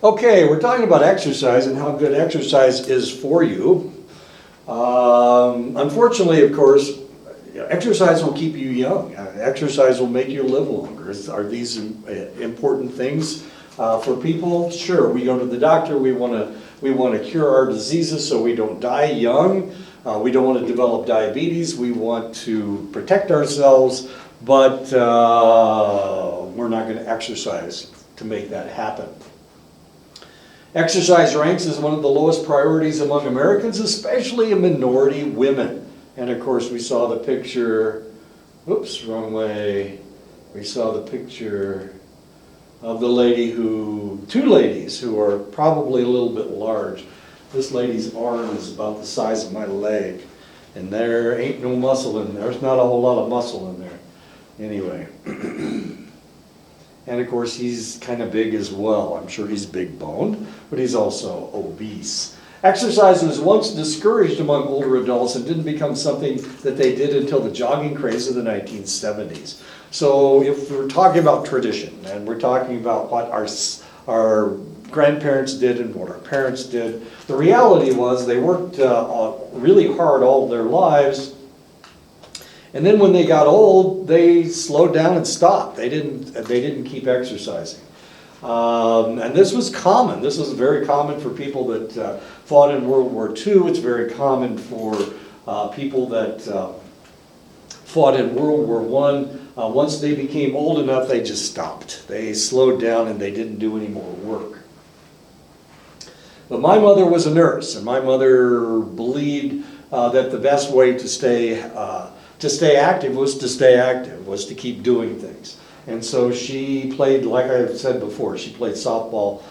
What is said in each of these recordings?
Okay, we're talking about exercise and how good exercise is for you. Unfortunately, of course, exercise will keep you young. Exercise will make you live longer. Are these important things for people? Sure. We go to the doctor. We want to cure our diseases so we don't die young. We don't want to develop diabetes. We want to protect ourselves, but we're not going to exercise to make that happen. Exercise ranks as one of the lowest priorities among Americans, especially in minority women. And of course we saw the picture, oops, wrong way. We saw the picture of the lady two ladies who are probably a little bit large. This lady's arm is about the size of my leg, and there ain't no muscle in there. There's not a whole lot of muscle in there. Anyway. And of course he's kind of big as well. I'm sure he's big boned, but he's also obese. Exercise was once discouraged among older adults and didn't become something that they did until the jogging craze of the 1970s. So if we're talking about tradition and we're talking about what our grandparents did and what our parents did, the reality was they worked really hard all their lives. And then when they got old, they slowed down and stopped. They didn't keep exercising. And this was common. This was very common for people that fought in World War II. It's very common for people that fought in World War I. Once they became old enough, they just stopped. They slowed down and they didn't do any more work. But my mother was a nurse, and my mother believed that the best way to stay active, was to keep doing things. And so she played, like I've said before, she played softball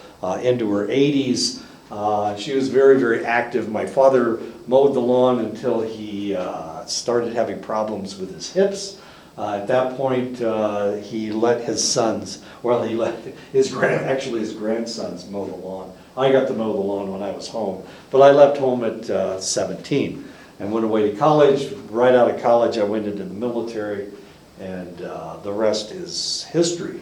into her 80s. She was very, very active. My father mowed the lawn until he started having problems with his hips. At that point, he let his sons, he let his grandsons mow the lawn. I got to mow the lawn when I was home, but I left home at 17. And went away to college. Right out of college, I went into the military, and the rest is history.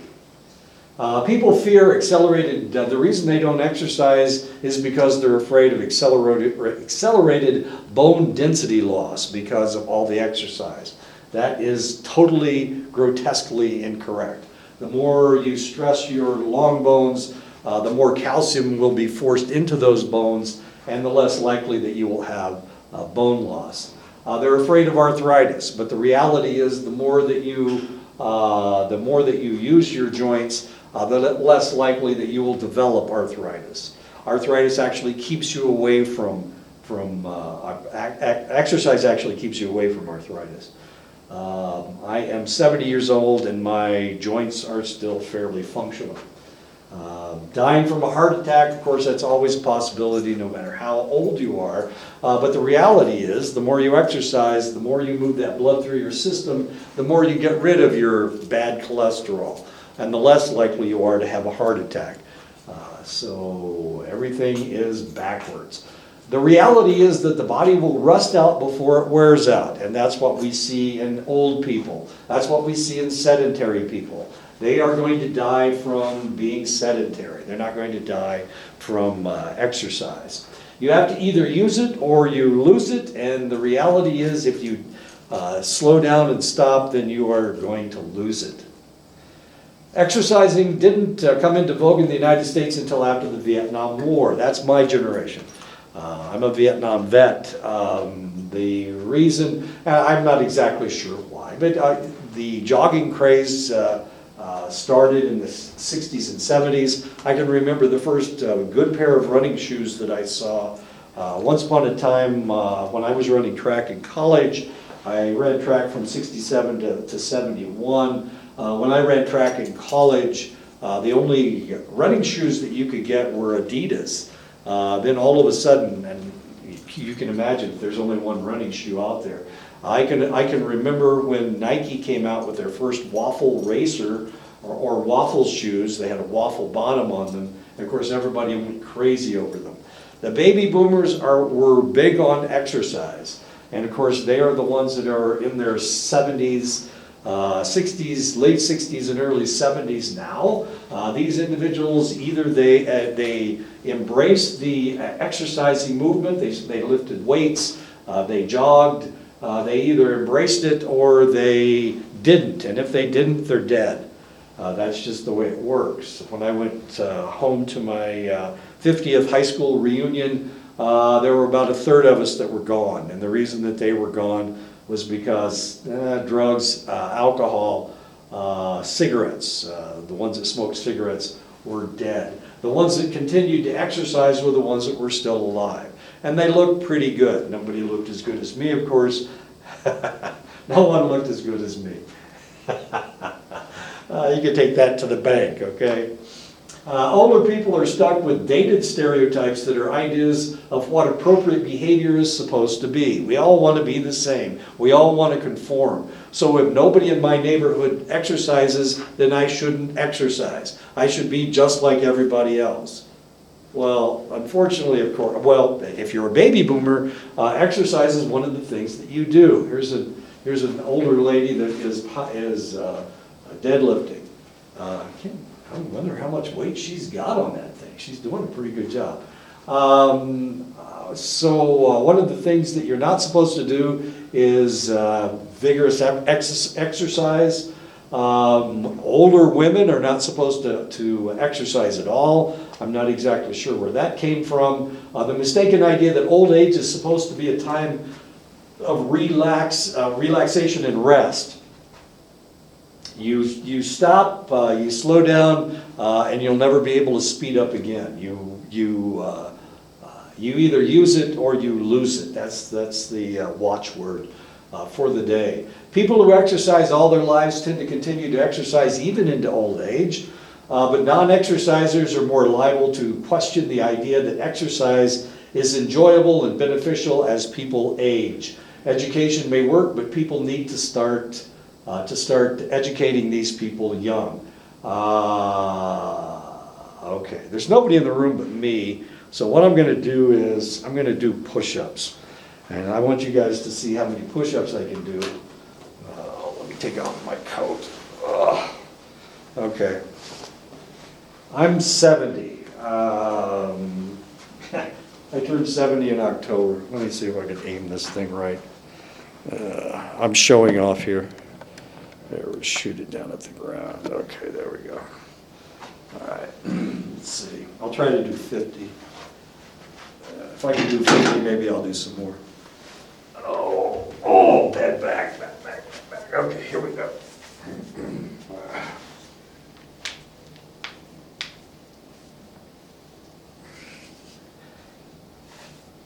People fear the reason they don't exercise is because they're afraid of accelerated bone density loss because of all the exercise. That is totally grotesquely incorrect. The more you stress your long bones, the more calcium will be forced into those bones, and the less likely that you will have bone loss. They're afraid of arthritis, but the reality is the more that you use your joints, the less likely that you will develop arthritis. Arthritis actually keeps you away from exercise actually keeps you away from arthritis. I am 70 years old and my joints are still fairly functional. Dying from a heart attack, of course, that's always a possibility no matter how old you are. But the reality is, the more you exercise, the more you move that blood through your system, the more you get rid of your bad cholesterol, and the less likely you are to have a heart attack. So everything is backwards. The reality is that the body will rust out before it wears out, and that's what we see in old people. That's what we see in sedentary people. They are going to die from being sedentary. They're not going to die from exercise. You have to either use it or you lose it, and the reality is if you slow down and stop, then you are going to lose it. Exercising didn't come into vogue in the United States until after the Vietnam War. That's my generation. I'm a Vietnam vet. The reason, I'm not exactly sure why, but the jogging craze started in the 60s and 70s. I can remember the first good pair of running shoes that I saw. Once upon a time, when I was running track in college, I ran track from 67 to 71. When I ran track in college, the only running shoes that you could get were Adidas. Then all of a sudden, and you can imagine if there's only one running shoe out there. I can remember when Nike came out with their first waffle racer or waffle shoes. They had a waffle bottom on them, and of course everybody went crazy over them. The baby boomers were big on exercise, and of course they are the ones that are in their 70s 60s, late 60s and early 70s now. These individuals, either they embraced the exercising movement, they lifted weights, they jogged, they either embraced it or they didn't, and if they didn't, they're dead. That's just the way it works. When I went home to my 50th high school reunion, there were about a third of us that were gone, and the reason that they were gone was because drugs, alcohol, cigarettes, the ones that smoked cigarettes were dead. The ones that continued to exercise were the ones that were still alive. And they looked pretty good. Nobody looked as good as me, of course. No one looked as good as me. You can take that to the bank, okay? Older people are stuck with dated stereotypes that are ideas of what appropriate behavior is supposed to be. We all want to be the same. We all want to conform. So if nobody in my neighborhood exercises, then I shouldn't exercise. I should be just like everybody else. Well, unfortunately, of course, well, if you're a baby boomer, exercise is one of the things that you do. Here's an older lady that is deadlifting. I wonder how much weight she's got on that thing. She's doing a pretty good job. So one of the things that you're not supposed to do is vigorous exercise. Older women are not supposed to exercise at all. I'm not exactly sure where that came from. The mistaken idea that old age is supposed to be a time of relaxation and rest. You stop, you slow down, and you'll never be able to speed up again. You either use it or you lose it. That's the watchword for the day. People who exercise all their lives tend to continue to exercise even into old age, but non-exercisers are more liable to question the idea that exercise is enjoyable and beneficial as people age. Education may work, but people need to start educating these people young. Okay, there's nobody in the room but me, so what I'm going to do is I'm going to do push-ups. And I want you guys to see how many push-ups I can do. Let me take off my coat. Okay. I'm 70. I turned 70 in October. Let me see if I can aim this thing right. I'm showing off here. There, we'll shoot it down at the ground. Okay, there we go. All right, let's see. I'll try to do 50. If I can do 50, maybe I'll do some more. Oh, bad back. Okay, here we go.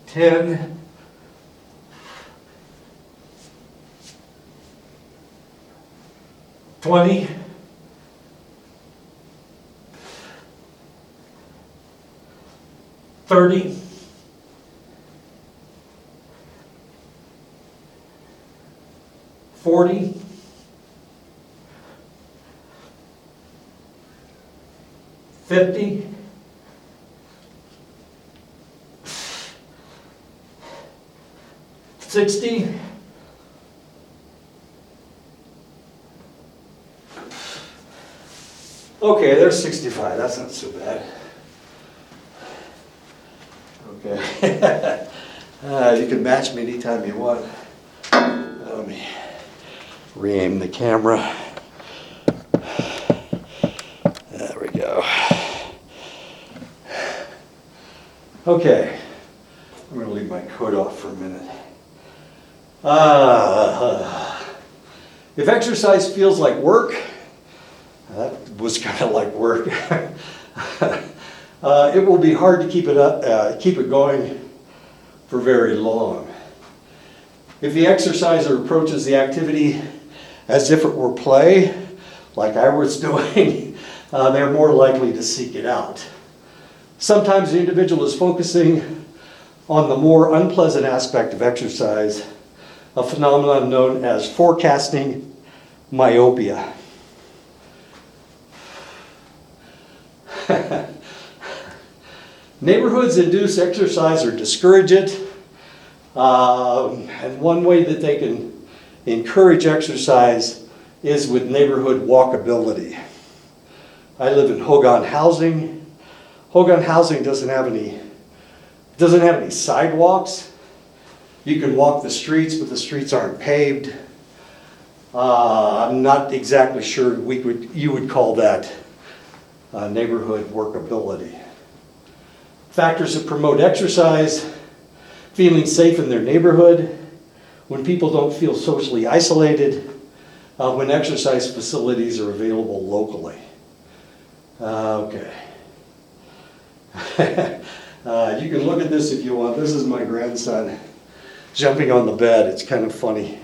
10. 20. 30. 40. 50. 60. 'Okay, there's 65. That's not so bad. Okay. You can match me anytime you want. Let me re-aim the camera. There we go. Okay. I'm going to leave my coat off for a minute. If exercise feels like work, that was kind of like work. It will be hard to keep it going for very long. If the exerciser approaches the activity as if it were play, like I was doing, they're more likely to seek it out. Sometimes the individual is focusing on the more unpleasant aspect of exercise, a phenomenon known as forecasting myopia. Neighborhoods induce exercise or discourage it. And one way that they can encourage exercise is with neighborhood walkability. I live in Hogan Housing. Hogan Housing doesn't have any sidewalks. You can walk the streets, but the streets aren't paved. I'm not exactly sure you would call that neighborhood workability. Factors that promote exercise: feeling safe in their neighborhood, when people don't feel socially isolated, when exercise facilities are available locally. Okay. You can look at this if you want. This is my grandson jumping on the bed. It's kind of funny.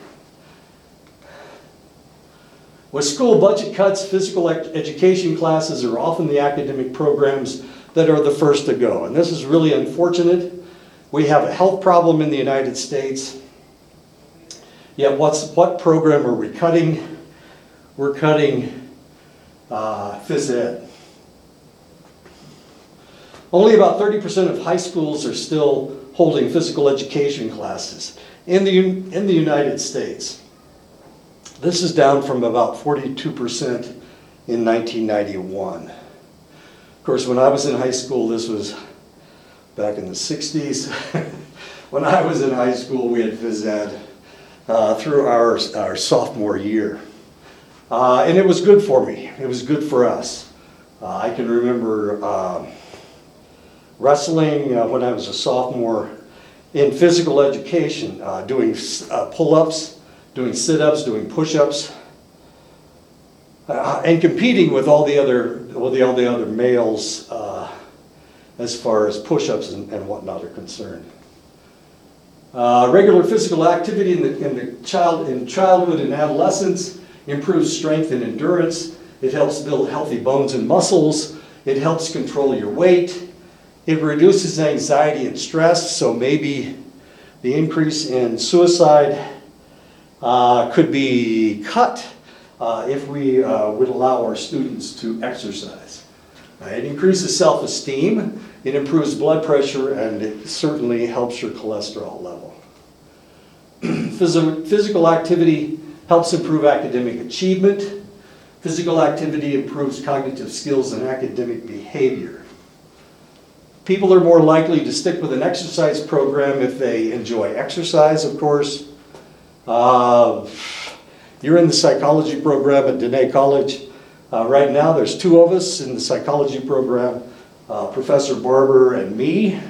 With school budget cuts, physical education classes are often the academic programs that are the first to go. And this is really unfortunate. We have a health problem in the United States. Yet what program are we cutting? We're cutting phys ed. Only about 30% of high schools are still holding physical education classes in the United States. This is down from about 42% in 1991. Of course, when I was in high school, this was back in the 60s. When I was in high school, we had phys ed through our sophomore year. And it was good for me. It was good for us. I can remember wrestling when I was a sophomore in physical education, doing pull-ups, doing sit-ups, doing push-ups, and competing with all the other males as far as push-ups and whatnot are concerned. Regular physical activity in childhood and adolescence improves strength and endurance. It helps build healthy bones and muscles. It helps control your weight. It reduces anxiety and stress, so maybe the increase in suicide could be cut if we would allow our students to exercise. It increases self-esteem, it improves blood pressure, and it certainly helps your cholesterol level. Physical activity helps improve academic achievement. Physical activity improves cognitive skills and academic behavior. People are more likely to stick with an exercise program if they enjoy exercise, of course. You're in the psychology program at Dene College. Right now there's two of us in the psychology program, Professor Barber and me.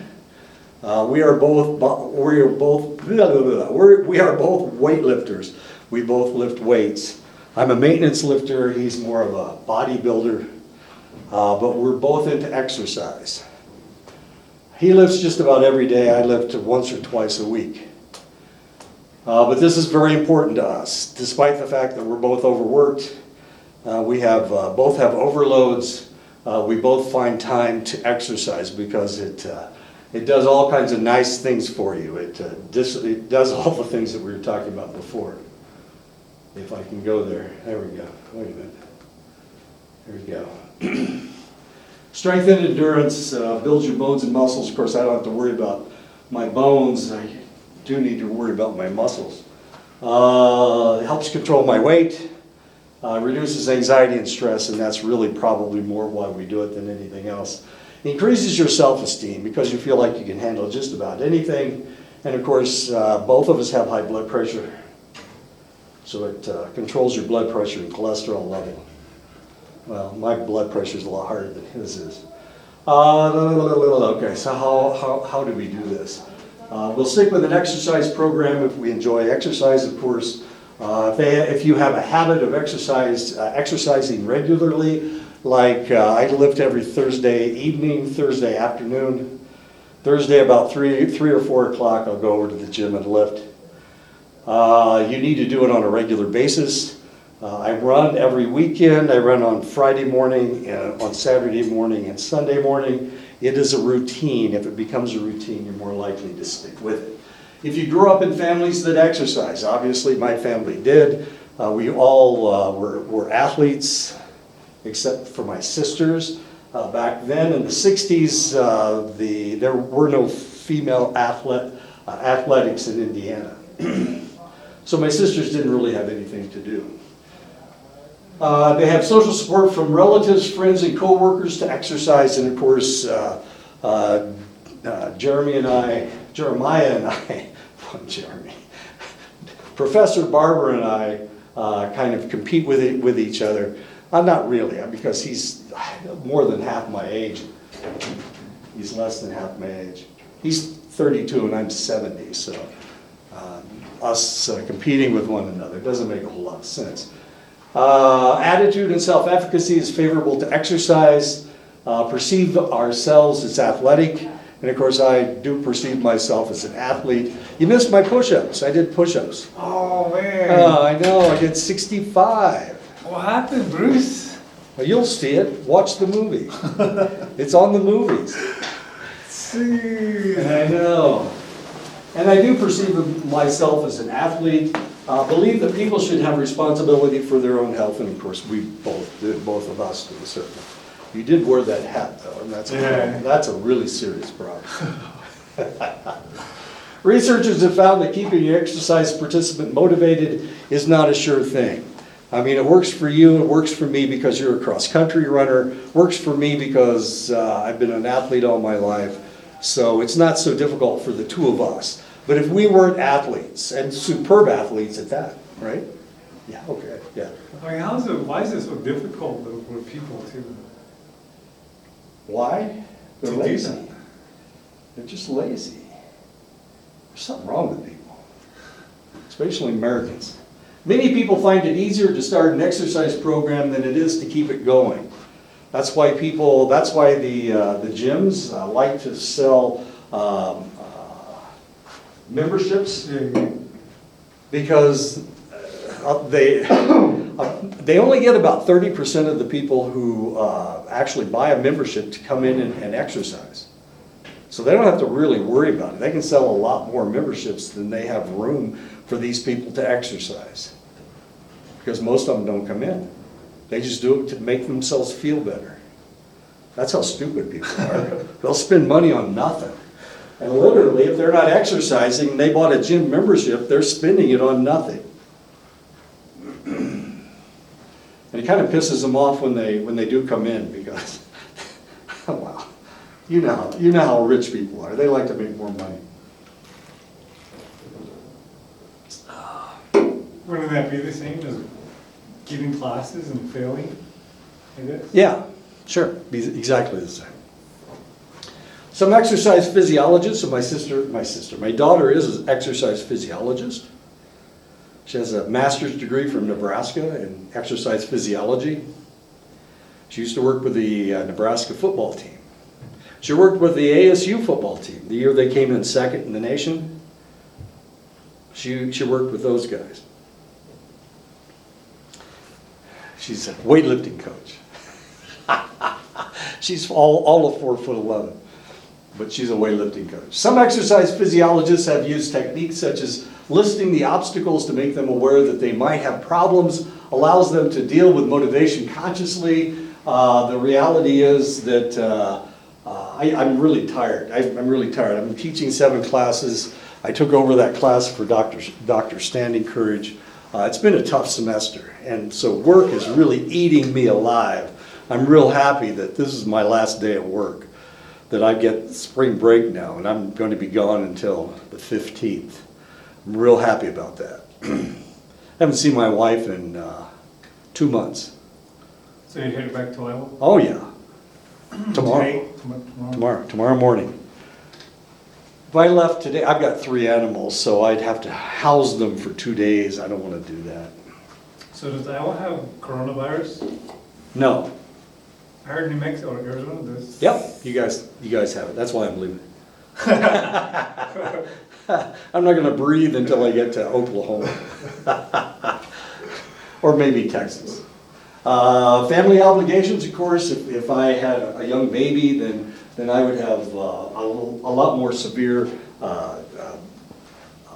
We are both weightlifters. We both lift weights. I'm a maintenance lifter, he's more of a bodybuilder, but we're both into exercise. He lifts just about every day. I lift once or twice a week. But this is very important to us. Despite the fact that we're both overworked, we both have overloads, we both find time to exercise because it does all kinds of nice things for you. It does all the things that we were talking about before. If I can go there. There we go. Wait a minute. There we go. Strength and endurance builds your bones and muscles. Of course, I don't have to worry about my bones. I do need to worry about my muscles. It helps control my weight, reduces anxiety and stress, and that's really probably more why we do it than anything else. It increases your self-esteem because you feel like you can handle just about anything. And of course, both of us have high blood pressure, so it controls your blood pressure and cholesterol level. Well, my blood pressure is a lot higher than his is. Okay, so how do we do this? We'll stick with an exercise program if we enjoy exercise, of course. If you have a habit of exercising regularly, like I lift every Thursday evening, Thursday afternoon. Thursday about 3 or 4 o'clock, I'll go over to the gym and lift. You need to do it on a regular basis. I run every weekend. I run on Friday morning, on Saturday morning, and Sunday morning. It is a routine. If it becomes a routine, you're more likely to stick with it. If you grew up in families that exercise, obviously my family did. We all were athletes, except for my sisters. Back then in the 60s, there were no female athletics in Indiana. So my sisters didn't really have anything to do. They have social support from relatives, friends, and coworkers to exercise, and of course, Jeremiah and I, Jeremy, Professor Barber and I kind of compete with each other. Not really, because he's more than half my age. He's less than half my age. He's 32 and I'm 70, so us competing with one another doesn't make a whole lot of sense. Attitude and self-efficacy is favorable to exercise. Perceive ourselves as athletic. And of course, I do perceive myself as an athlete. You missed my push-ups. I did push-ups. Oh, man. I know, I did 65. What happened, Bruce? Well, you'll see it. Watch the movie. It's on the movies. See. I know. And I do perceive myself as an athlete. Believe that people should have responsibility for their own health, and of course, we both of us do, certainly. You did wear that hat, though, and that's a really serious problem. Researchers have found that keeping your exercise participant motivated is not a sure thing. I mean, it works for you, it works for me because you're a cross-country runner, works for me because I've been an athlete all my life, so it's not so difficult for the two of us. But if we weren't athletes, and superb athletes at that, right? Yeah, okay, yeah. I mean, why is it so difficult though for people to? Why? They're To do lazy. that. They're just lazy. There's something wrong with people, especially Americans. Many people find it easier to start an exercise program than it is to keep it going. That's why the gyms like to sell memberships, because they only get about 30% of the people who actually buy a membership to come in and exercise. So they don't have to really worry about it. They can sell a lot more memberships than they have room for these people to exercise, because most of them don't come in. They just do it to make themselves feel better. That's how stupid people are. They'll spend money on nothing. And literally, if they're not exercising and they bought a gym membership, they're spending it on nothing. And it kind of pisses them off when they do come in, because, well, you know how rich people are. They like to make more money. Wouldn't that be the same as giving classes and failing? I guess. Yeah, sure, be exactly the same. Some exercise physiologists, and my daughter is an exercise physiologist. She has a master's degree from Nebraska in exercise physiology. She used to work with the Nebraska football team. She worked with the ASU football team the year they came in second in the nation. She worked with those guys. She's a weightlifting coach. She's all of 4'11", but she's a weightlifting coach. Some exercise physiologists have used techniques such as listing the obstacles to make them aware that they might have problems, allows them to deal with motivation consciously. The reality is that I'm really tired. I'm really tired. I'm teaching 7 classes. I took over that class for Dr. Standing Courage. It's been a tough semester, and so work is really eating me alive. I'm real happy that this is my last day at work, that I get spring break now, and I'm going to be gone until the 15th. I'm real happy about that. I haven't seen my wife in 2 months. So you headed back to Iowa? Oh yeah, Today? tomorrow morning. If I left today, I've got 3 animals, so I'd have to house them for 2 days. I don't want to do that. So does Iowa have coronavirus? No. I heard New Mexico or Arizona does. Yep, you guys have it. That's why I'm leaving. I'm not going to breathe until I get to Oklahoma. Or maybe Texas. Family obligations, of course. If I had a young baby, then I would have a lot more severe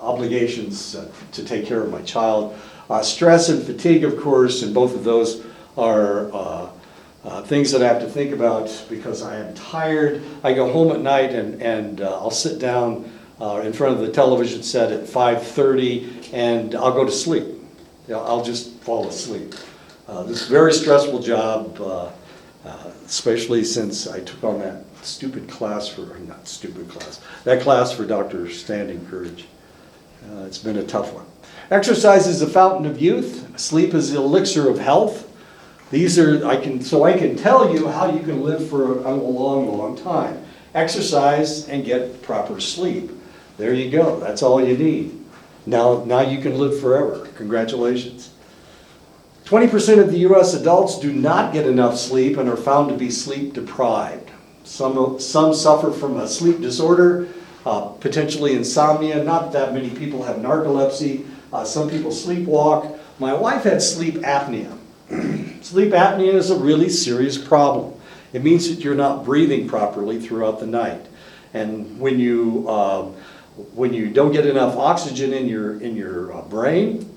obligations to take care of my child. Stress and fatigue, of course, and both of those are things that I have to think about because I am tired. I go home at night and I'll sit down in front of the television set at 5:30 and I'll go to sleep. I'll just fall asleep. This is a very stressful job, especially since I took on that stupid class for, not stupid class, that class for Dr. Standing Courage. It's been a tough one. Exercise is a fountain of youth. Sleep is the elixir of health. These are, I can tell you how you can live for a long, long time. Exercise and get proper sleep. There you go. That's all you need. Now you can live forever. Congratulations. 20% of the U.S. adults do not get enough sleep and are found to be sleep deprived. Some suffer from a sleep disorder, potentially insomnia. Not that many people have narcolepsy. Some people sleepwalk. My wife had sleep apnea. Sleep apnea is a really serious problem. It means that you're not breathing properly throughout the night. And when you don't get enough oxygen in your brain,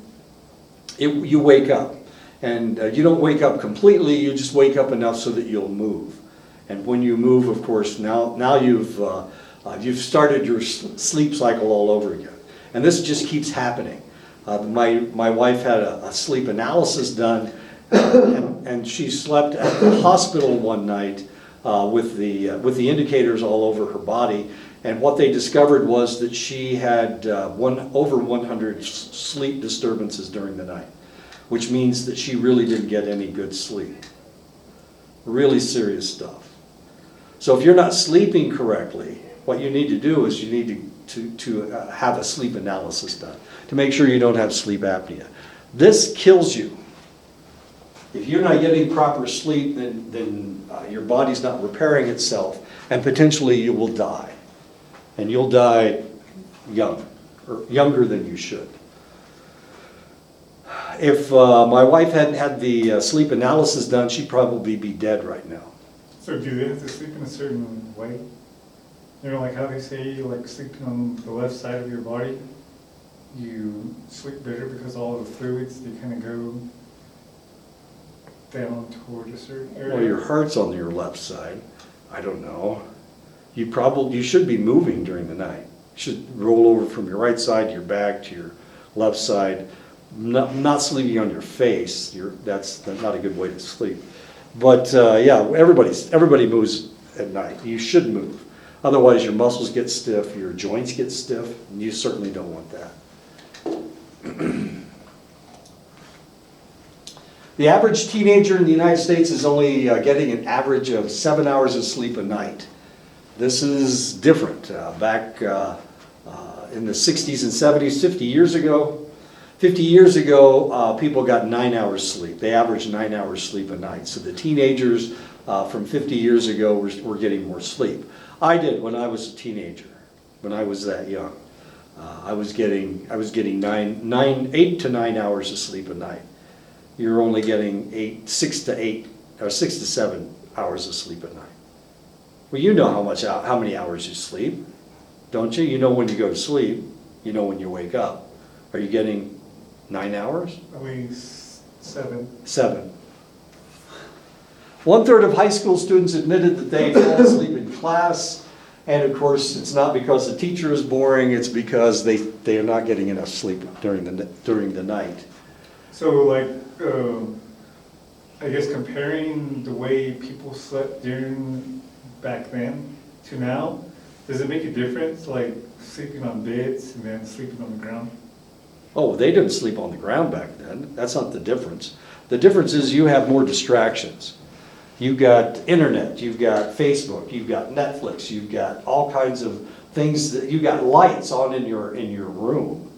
you wake up. And you don't wake up completely, you just wake up enough so that you'll move. And when you move, of course, now you've started your sleep cycle all over again. And this just keeps happening. My wife had a sleep analysis done, and she slept at the hospital one night with the indicators all over her body. And what they discovered was that she had over 100 sleep disturbances during the night, which means that she really didn't get any good sleep. Really serious stuff. So if you're not sleeping correctly, what you need to do is you need to have a sleep analysis done to make sure you don't have sleep apnea. This kills you. If you're not getting proper sleep, then your body's not repairing itself, and potentially you will die. And you'll die young, or younger than you should. If my wife hadn't had the sleep analysis done, she'd probably be dead right now. So do they have to sleep in a certain way? You know, like how they say, like sleeping on the left side of your body, you sleep better because all the fluids, they kind of go down toward a certain area? Well, your heart's on your left side. I don't know. You should be moving during the night. You should roll over from your right side to your back to your left side. Not sleeping on your face. That's not a good way to sleep. But yeah, everybody moves at night. You should move. Otherwise, your muscles get stiff, your joints get stiff, and you certainly don't want that. The average teenager in the United States is only getting an average of 7 hours of sleep a night. This is different. Back in the 60s and 70s, 50 years ago, people got 9 hours sleep. They averaged 9 hours sleep a night. So the teenagers from 50 years ago were getting more sleep. I did when I was a teenager, when I was that young. I was getting 8 to 9 hours of sleep a night. You're only getting 6 to 7 hours of sleep a night. Well, you know how many hours you sleep, don't you? You know when you go to sleep. You know when you wake up. Are you getting 9 hours? At least 7. 7. 1/3 of high school students admitted that they fall asleep in class, and of course, it's not because the teacher is boring. It's because they are not getting enough sleep during the night. So, like, I guess comparing the way people slept back then to now, does it make a difference, like sleeping on beds and then sleeping on the ground? Oh, they didn't sleep on the ground back then. That's not the difference. The difference is you have more distractions. You've got internet, you've got Facebook, you've got Netflix, you've got all kinds of things you've got lights on in your room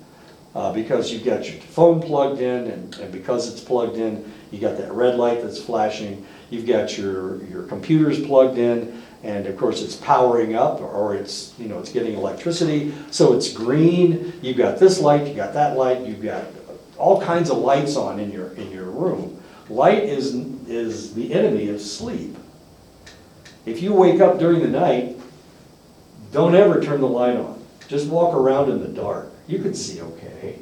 because you've got your phone plugged in, and because it's plugged in, you got that red light that's flashing. You've got your computers plugged in, and of course it's powering up, or it's getting electricity, so it's green. You've got this light, you got that light, you've got all kinds of lights on in your room. Light is the enemy of sleep. If you wake up during the night, don't ever turn the light on. Just walk around in the dark. You can see okay.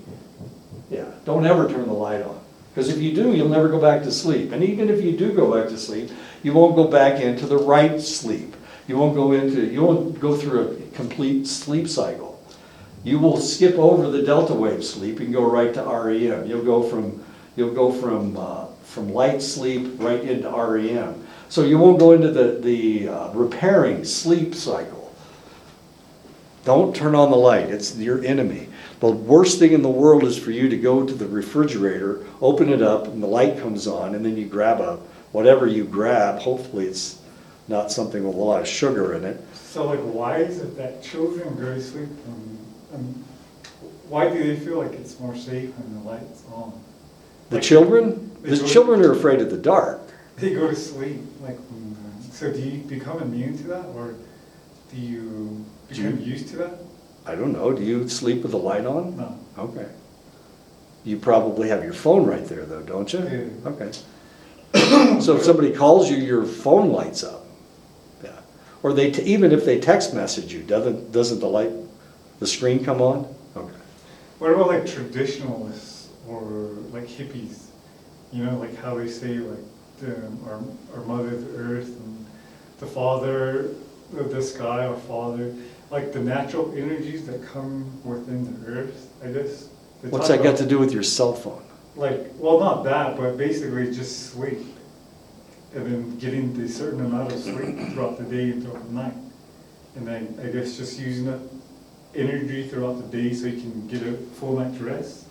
Yeah, don't ever turn the light on. Because if you do, you'll never go back to sleep. And even if you do go back to sleep, you won't go back into the right sleep. You won't go through a complete sleep cycle. You will skip over the delta wave sleep and go right to REM. You'll go from from light sleep right into REM. So you won't go into the repairing sleep cycle. Don't turn on the light, it's your enemy. The worst thing in the world is for you to go to the refrigerator, open it up, and the light comes on, and then you grab whatever you grab, hopefully it's not something with a lot of sugar in it. So like, why is it that children go to sleep why do they feel like it's more safe when the light's on? The children? The children are afraid of the dark. They go to sleep, like, so do you become immune to that, or do you become used to that? I don't know, do you sleep with the light on? No. Okay. You probably have your phone right there though, don't you? Yeah. Okay. So if somebody calls you, your phone lights up. Yeah. Or even if they text message you, doesn't the screen come on? Okay. What about like traditionalists or like hippies? You know, like how they say like our mother, the earth, and the father, the sky, our father, like the natural energies that come within the earth, I guess. They What's talk that got about, to do with your cell phone? like, well, not that, but basically just sleep. And then getting the certain amount of sleep throughout the day and throughout the night. And then I guess just using that energy throughout the day so you can get a full night's rest.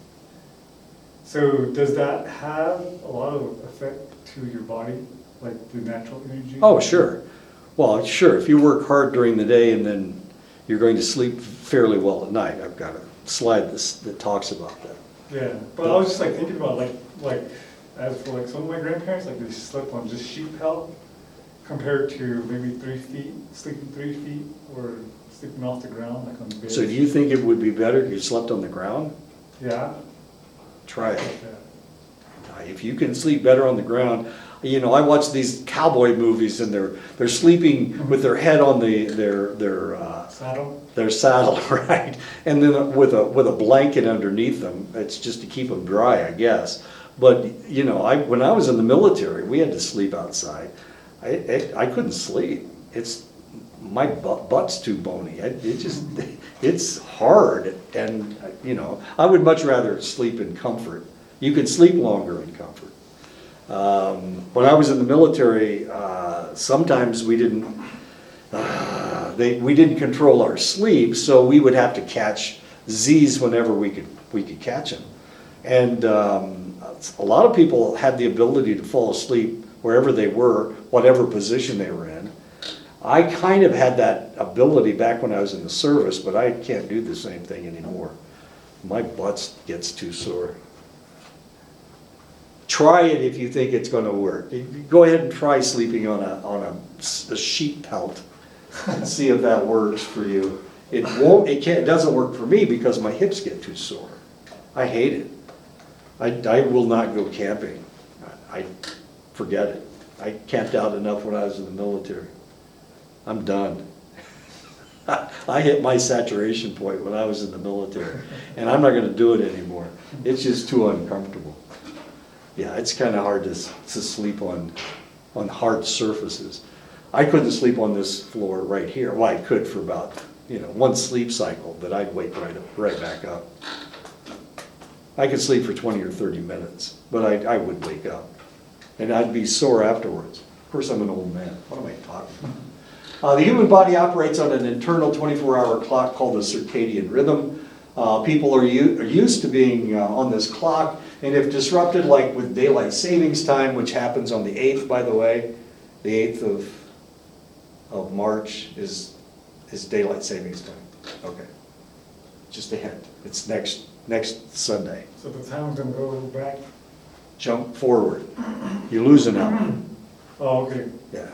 So does that have a lot of effect to your body, like the natural energy? Oh, sure. Well, sure, if you work hard during the day and then you're going to sleep fairly well at night, I've got a slide that talks about that. Yeah, but I was just like thinking about like as for like some of my grandparents, like they slept on just sheet pelt compared to maybe 3 feet, sleeping 3 feet, or sleeping off the ground, like on the bed. So do you think it would be better if you slept on the ground? Yeah. Try it. Yeah. If you can sleep better on the ground, you know, I watch these cowboy movies and they're sleeping with their head on Saddle? their saddle, right? And then with a blanket underneath them. It's just to keep them dry, I guess. But you know, when I was in the military, we had to sleep outside. I couldn't sleep. My butt's too bony. It's hard, and you know, I would much rather sleep in comfort. You can sleep longer in comfort. When I was in the military, sometimes we didn't control our sleep, so we would have to catch Z's whenever we could catch them. And a lot of people had the ability to fall asleep wherever they were, whatever position they were in. I kind of had that ability back when I was in the service, but I can't do the same thing anymore. My butt gets too sore. Try it if you think it's going to work. Go ahead and try sleeping on a sheet pelt and see if that works for you. It doesn't work for me because my hips get too sore. I hate it. I will not go camping. I forget it. I camped out enough when I was in the military. I'm done. I hit my saturation point when I was in the military, and I'm not going to do it anymore. It's just too uncomfortable. Yeah, it's kind of hard to sleep on hard surfaces. I couldn't sleep on this floor right here. Well, I could for about one sleep cycle, but I'd wake right back up. I could sleep for 20 or 30 minutes, but I would wake up, and I'd be sore afterwards. Of course, I'm an old man. What am I talking about? The human body operates on an internal 24-hour clock called the circadian rhythm. People are used to being on this clock, and if disrupted, like with daylight savings time, which happens on the 8th, by the way, the 8th of March is daylight savings time. Okay, just a hint. It's next Sunday. So the time's gonna go back? Jump forward. You lose an hour. Oh, okay. Yeah.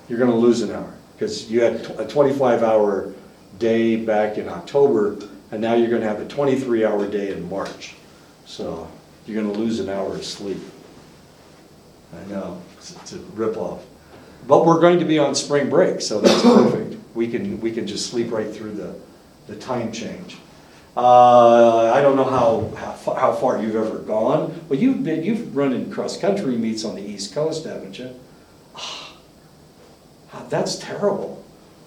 You're going to lose an hour because you had a 25-hour day back in October, and now you're going to have a 23-hour day in March. So you're going to lose an hour of sleep. I know, it's a ripoff. But we're going to be on spring break, so that's perfect. We can just sleep right through the time change. I don't know how far you've ever gone. Well, you've run in cross-country meets on the East Coast, haven't you? That's terrible.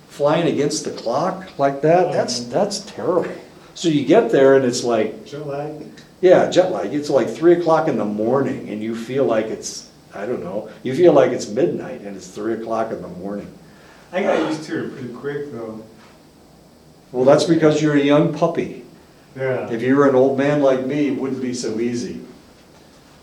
Flying against the clock like that, that's terrible. So you get there and it's like, Jetlag? Yeah, jet lag. It's like 3 o'clock in the morning and you feel like it's, I don't know, you feel like it's midnight and it's 3 o'clock in the morning. I got used to it pretty quick though. Well, that's because you're a young puppy. Yeah. If you were an old man like me, it wouldn't be so easy.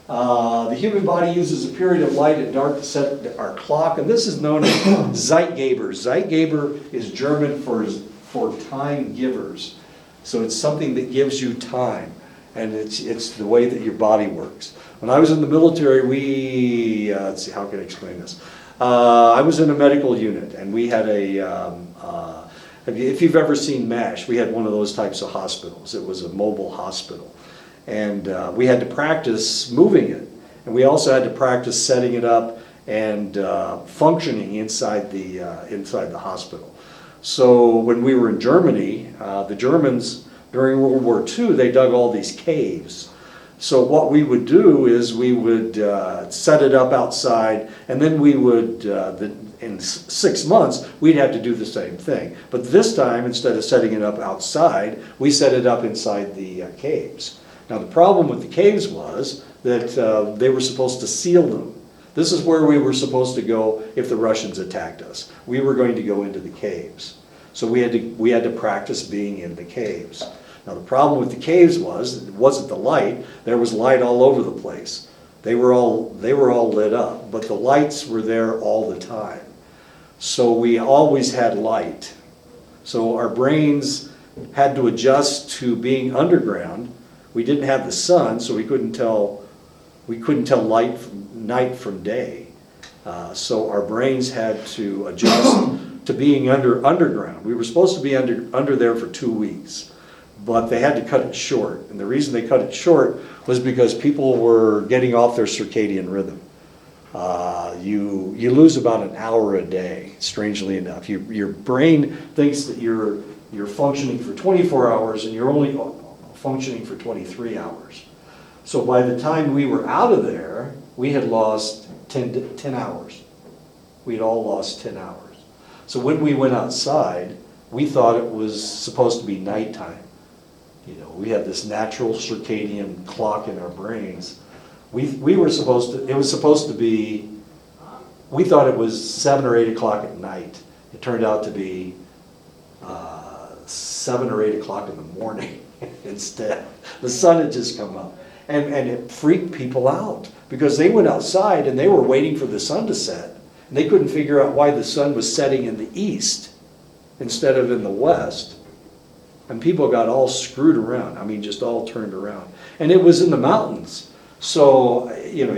The human body uses a period of light and dark to set our clock, and this is known as Zeitgeber. Zeitgeber is German for time givers. So it's something that gives you time, and it's the way that your body works. When I was in the military, let's see, how can I explain this? I was in a medical unit, and we had if you've ever seen MASH, we had one of those types of hospitals. It was a mobile hospital. And we had to practice moving it. And we also had to practice setting it up and functioning inside the hospital. So when we were in Germany, the Germans, during World War II, they dug all these caves. So what we would do is we would set it up outside, and then we would, in 6 months, we'd have to do the same thing. But this time, instead of setting it up outside, we set it up inside the caves. Now the problem with the caves was that they were supposed to seal them. This is where we were supposed to go if the Russians attacked us. We were going to go into the caves. So we had to practice being in the caves. Now the problem with the caves was, it wasn't the light, there was light all over the place. They were all lit up, but the lights were there all the time. So we always had light. So our brains had to adjust to being underground. We didn't have the sun, so we couldn't tell night from day. So our brains had to adjust to being underground. We were supposed to be under there for 2 weeks, but they had to cut it short. And the reason they cut it short was because people were getting off their circadian rhythm. You lose about an hour a day, strangely enough. Your brain thinks that you're functioning for 24 hours and you're only functioning for 23 hours. So by the time we were out of there, we had lost 10 hours. We had all lost 10 hours. So when we went outside, we thought it was supposed to be nighttime. You know, we had this natural circadian clock in our brains. We were supposed to, it was supposed to be, we thought it was 7 or 8 o'clock at night. It turned out to be 7 or 8 o'clock in the morning instead. The sun had just come up. And it freaked people out because they went outside and they were waiting for the sun to set. And they couldn't figure out why the sun was setting in the east instead of in the west. And people got all screwed around. I mean, just all turned around. And it was in the mountains. So, you know,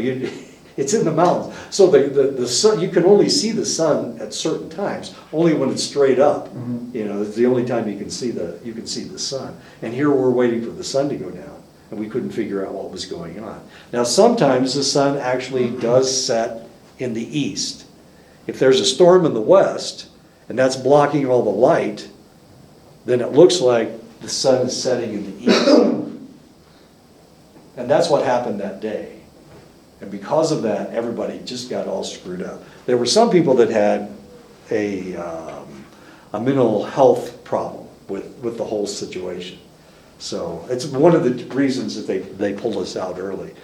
it's in the mountains. So the sun, you can only see the sun at certain times, only when it's straight up. Mm-hmm. You know, it's the only time you can see the sun. And here we're waiting for the sun to go down, and we couldn't figure out what was going on. Now, sometimes the sun actually does set in the east. If there's a storm in the west, and that's blocking all the light, then it looks like the sun is setting in the east. And that's what happened that day. And because of that, everybody just got all screwed up. There were some people that had a mental health problem with the whole situation. So it's one of the reasons that they pulled us out early.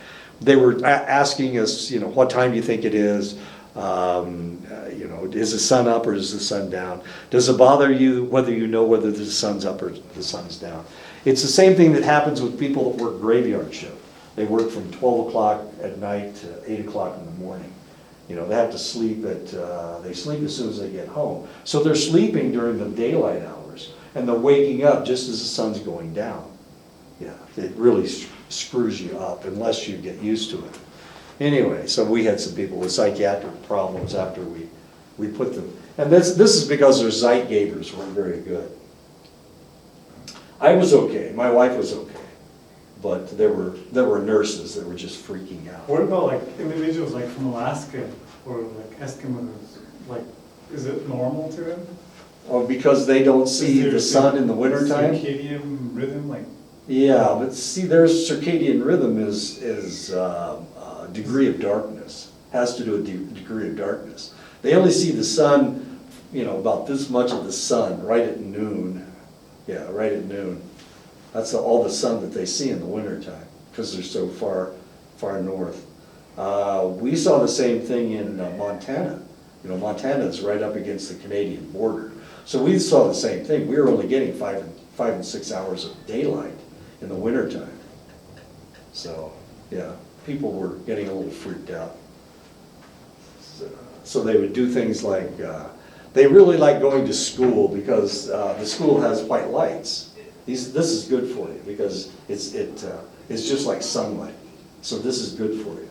They were asking us, you know, what time do you think it is? You know, is the sun up or is the sun down? Does it bother you whether you know whether the sun's up or the sun's down? It's the same thing that happens with people that work graveyard shift. They work from 12 o'clock at night to 8 o'clock in the morning. You know, they have to sleep they sleep as soon as they get home. So they're sleeping during the daylight hours, and they're waking up just as the sun's going down. Yeah, it really screws you up unless you get used to it. Anyway, so we had some people with psychiatric problems after we put them, and this is because their Zeitgebers weren't very good. I was okay, my wife was okay, but there were nurses that were just freaking out. What about like individuals like from Alaska or like Eskimos? Like, is it normal to them? Oh, because they don't see the sun in the wintertime? Circadian rhythm, like. Yeah, but see, their circadian rhythm is degree of darkness, has to do with degree of darkness. They only see the sun, you know, about this much of the sun right at noon. Yeah, right at noon. That's all the sun that they see in the wintertime. because they're so far north. We saw the same thing in Montana. You know, Montana is right up against the Canadian border. So we saw the same thing. We were only getting 5 and 6 hours of daylight in the wintertime. So, yeah, people were getting a little freaked out. So they would do things like, they really like going to school because the school has white lights. This is good for you because it's just like sunlight. So this is good for you,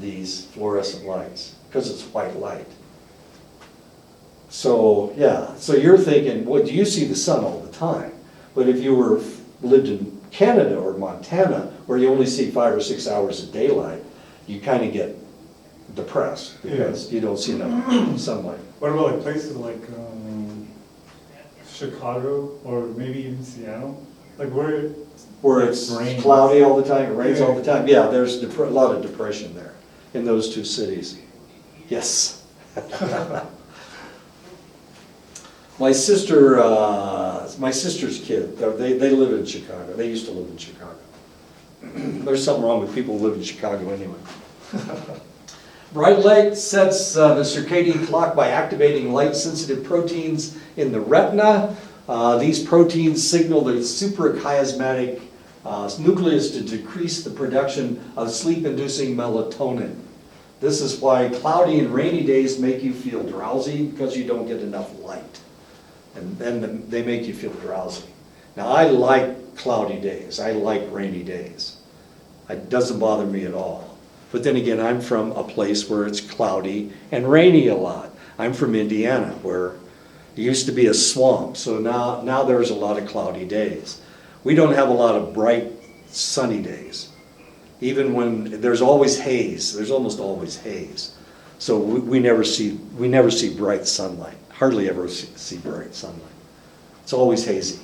these fluorescent lights, because it's white light. So, yeah, so you're thinking, well, do you see the sun all the time? But if you lived in Canada or Montana, where you only see 5 or 6 hours of daylight, you kind of get depressed because you don't see enough sunlight. What about like places like Chicago or maybe even Seattle? Like where It's rains. cloudy all the time, it rains all the time. Yeah, there's a lot of depression there in those two cities. Yes. My sister's kid, they live in Chicago. They used to live in Chicago. There's something wrong with people who live in Chicago anyway. Bright light sets the circadian clock by activating light-sensitive proteins in the retina. These proteins signal the suprachiasmatic nucleus to decrease the production of sleep-inducing melatonin. This is why cloudy and rainy days make you feel drowsy, because you don't get enough light. And then they make you feel drowsy. Now, I like cloudy days. I like rainy days. It doesn't bother me at all. But then again, I'm from a place where it's cloudy and rainy a lot. I'm from Indiana, where it used to be a swamp, so now there's a lot of cloudy days. We don't have a lot of bright, sunny days. Even when there's always haze, there's almost always haze. So we never see bright sunlight. Hardly ever see bright sunlight. It's always hazy.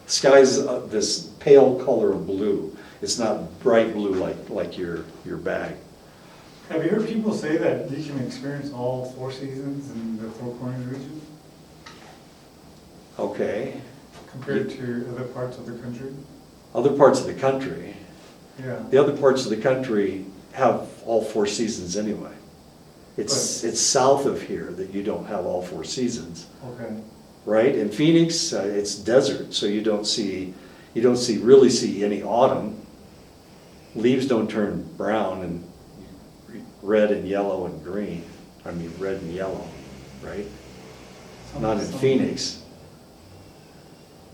The sky's this pale color of blue. It's not bright blue like your bag. Have you heard people say that you can experience all 4 seasons in the Four Corners region Okay. compared to other parts of the country? Other parts of the country. Yeah. The other parts of the country have all 4 seasons anyway. It's south of here that you don't have all 4 seasons, Okay. right? In Phoenix, it's desert, so you don't really see any autumn. Leaves don't turn brown and red and yellow and green. I mean, red and yellow, right? Not in Phoenix.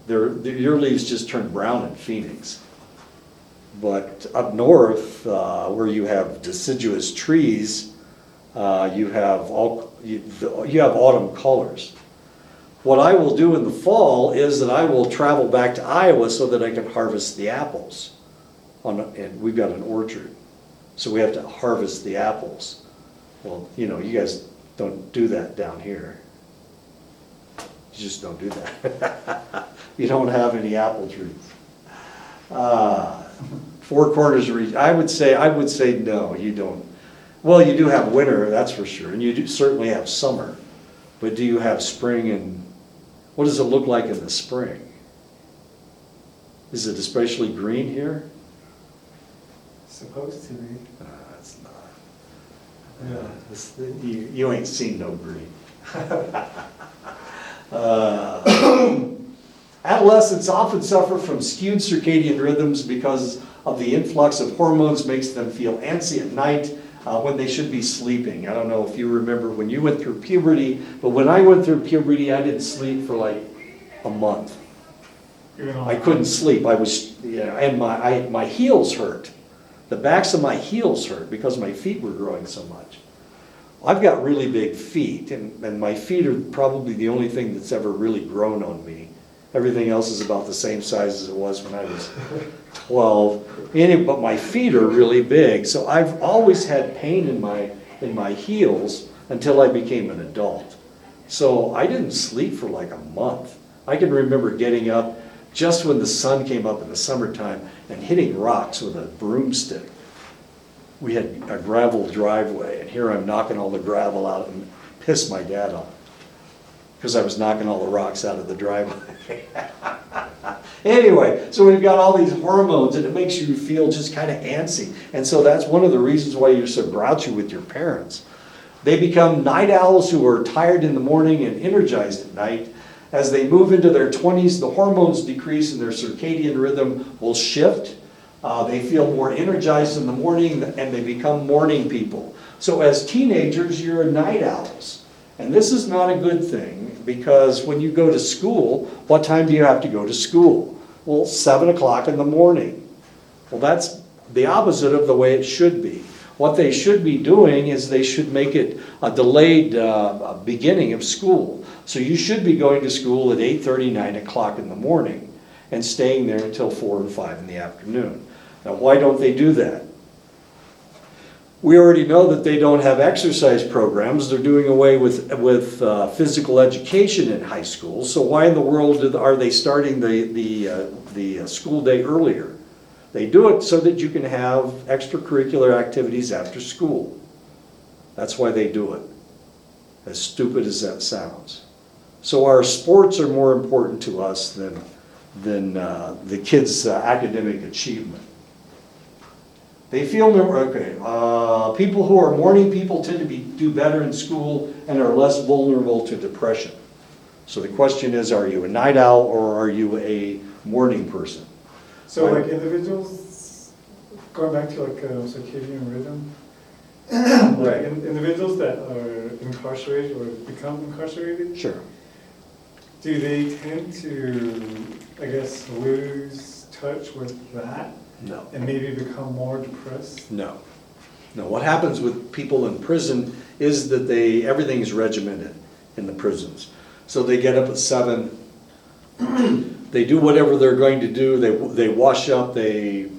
Your leaves just turn brown in Phoenix. But up north, where you have deciduous trees, you have autumn colors. What I will do in the fall is that I will travel back to Iowa so that I can harvest the apples. And we've got an orchard, so we have to harvest the apples. Well, you guys don't do that down here. You just don't do that. You don't have any apple trees. Four Corners region. I would say no, you don't. Well, you do have winter, that's for sure, and you certainly have summer. But do you have spring, and what does it look like in the spring? Is it especially green here? Supposed to be. It's not. Yeah. You ain't seen no green. Adolescents often suffer from skewed circadian rhythms because of the influx of hormones makes them feel antsy at night when they should be sleeping. I don't know if you remember when you went through puberty, but when I went through puberty, I didn't sleep for like a month. I couldn't sleep. And my heels hurt. The backs of my heels hurt because my feet were growing so much. I've got really big feet, and my feet are probably the only thing that's ever really grown on me. Everything else is about the same size as it was when I was 12. But my feet are really big, so I've always had pain in my heels until I became an adult. So I didn't sleep for like a month. I can remember getting up just when the sun came up in the summertime and hitting rocks with a broomstick. We had a gravel driveway, and here I'm knocking all the gravel out and pissed my dad off because I was knocking all the rocks out of the driveway. Anyway, so we've got all these hormones and it makes you feel just kind of antsy. And so that's one of the reasons why you're so grouchy with your parents. They become night owls who are tired in the morning and energized at night. As they move into their 20s, the hormones decrease and their circadian rhythm will shift. They feel more energized in the morning and they become morning people. So as teenagers, you're night owls. And this is not a good thing because when you go to school, what time do you have to go to school? Well, 7 o'clock in the morning. Well, that's the opposite of the way it should be. What they should be doing is they should make it a delayed beginning of school. So you should be going to school at 8:30, 9 o'clock in the morning and staying there until 4 and 5 in the afternoon. Now, why don't they do that? We already know that they don't have exercise programs. They're doing away with physical education in high school. So why in the world are they starting the school day earlier? They do it so that you can have extracurricular activities after school. That's why they do it, as stupid as that sounds. So our sports are more important to us than the kids' academic achievement. They feel, okay, people who are morning people tend to do better in school and are less vulnerable to depression. So the question is, are you a night owl or are you a morning person? So like individuals, going back to like circadian rhythm, like individuals that are incarcerated or become incarcerated, Sure. do they tend to, I guess, lose touch with that No. and maybe become more depressed? No. No, what happens with people in prison is that everything is regimented in the prisons. So they get up at 7, they do whatever they're going to do, they wash up, they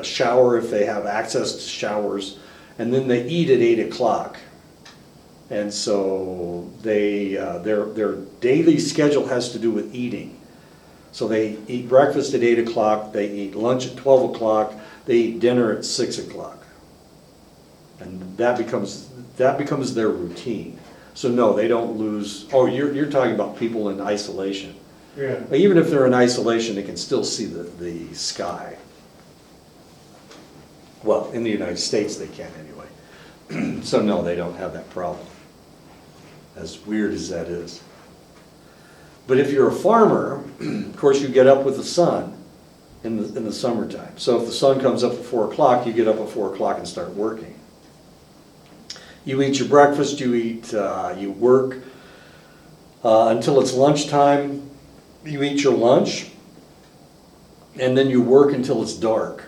shower if they have access to showers, and then they eat at 8 o'clock. And so their daily schedule has to do with eating. So they eat breakfast at 8 o'clock, they eat lunch at 12 o'clock, they eat dinner at 6 o'clock. And that becomes their routine. So no, they don't lose. Oh, you're talking about people in isolation. Yeah. But even if they're in isolation, they can still see the sky. Well, in the United States they can anyway. So no, they don't have that problem. As weird as that is. But if you're a farmer, of course you get up with the sun in the summertime. So if the sun comes up at 4 o'clock, you get up at 4 o'clock and start working. You eat your breakfast, you work until it's lunchtime. You eat your lunch, and then you work until it's dark.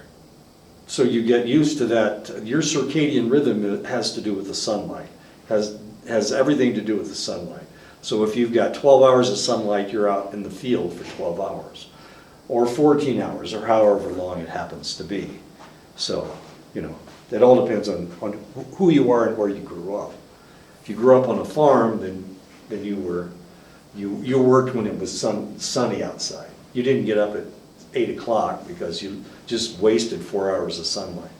So you get used to that. Your circadian rhythm has to do with the sunlight, has everything to do with the sunlight. So if you've got 12 hours of sunlight, you're out in the field for 12 hours, or 14 hours, or however long it happens to be. So, it all depends on who you are and where you grew up. If you grew up on a farm, then you worked when it was sunny outside. You didn't get up at 8 o'clock because you just wasted 4 hours of sunlight.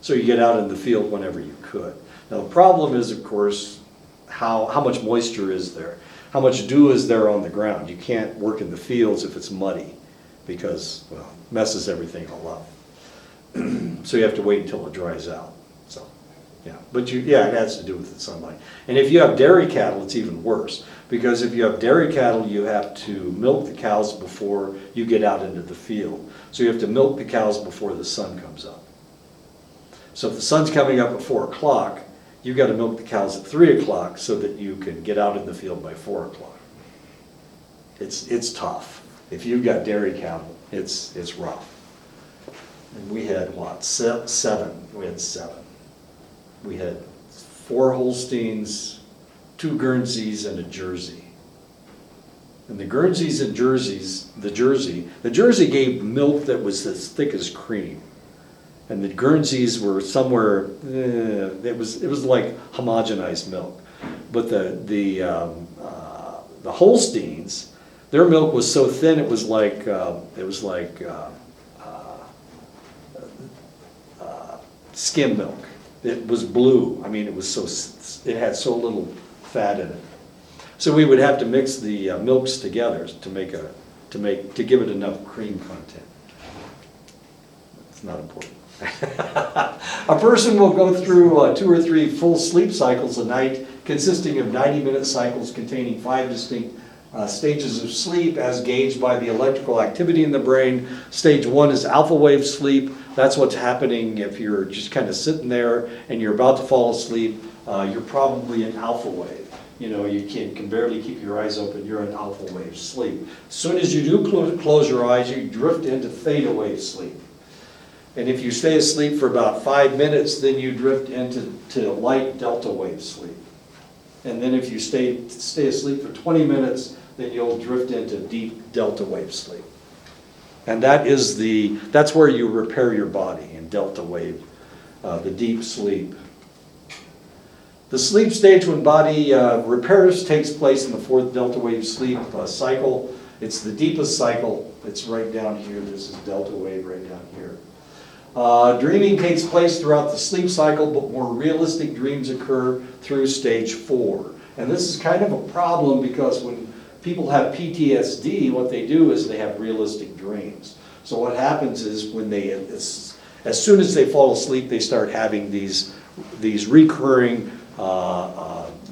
So you get out in the field whenever you could. Now the problem is, of course, how much moisture is there? How much dew is there on the ground? You can't work in the fields if it's muddy because, well, it messes everything all up. So you have to wait until it dries out. So, yeah, but it has to do with the sunlight. And if you have dairy cattle, it's even worse because if you have dairy cattle, you have to milk the cows before you get out into the field. So you have to milk the cows before the sun comes up. So if the sun's coming up at 4 o'clock, you've got to milk the cows at 3 o'clock so that you can get out in the field by 4 o'clock. It's tough. If you've got dairy cattle, it's rough. And we had what, 7? We had 7. We had 4 Holsteins, 2 Guernseys, and a Jersey. And the Guernseys and Jerseys, the Jersey gave milk that was as thick as cream. And the Guernseys were somewhere, it was like homogenized milk. But the Holsteins, their milk was so thin it was like skim milk. It was blue. I mean, it had so little fat in it. So we would have to mix the milks together to make to give it enough cream content. It's not important. A person will go through 2 or 3 full sleep cycles a night, consisting of 90-minute cycles containing 5 distinct stages of sleep as gauged by the electrical activity in the brain. Stage 1 is alpha wave sleep. That's what's happening if you're just kind of sitting there and you're about to fall asleep. You're probably in alpha wave. You know, you can barely keep your eyes open. You're in alpha wave sleep. As soon as you do close your eyes, you drift into theta wave sleep. And if you stay asleep for about 5 minutes, then you drift into light delta wave sleep. And then if you stay asleep for 20 minutes, then you'll drift into deep delta wave sleep. And that's where you repair your body, in delta wave, the deep sleep. The sleep stage when body repairs takes place in the 4th delta wave sleep cycle. It's the deepest cycle. It's right down here. This is delta wave right down here. Dreaming takes place throughout the sleep cycle, but more realistic dreams occur through stage 4. And this is kind of a problem because when people have PTSD, what they do is they have realistic dreams. So what happens is when as soon as they fall asleep, they start having these recurring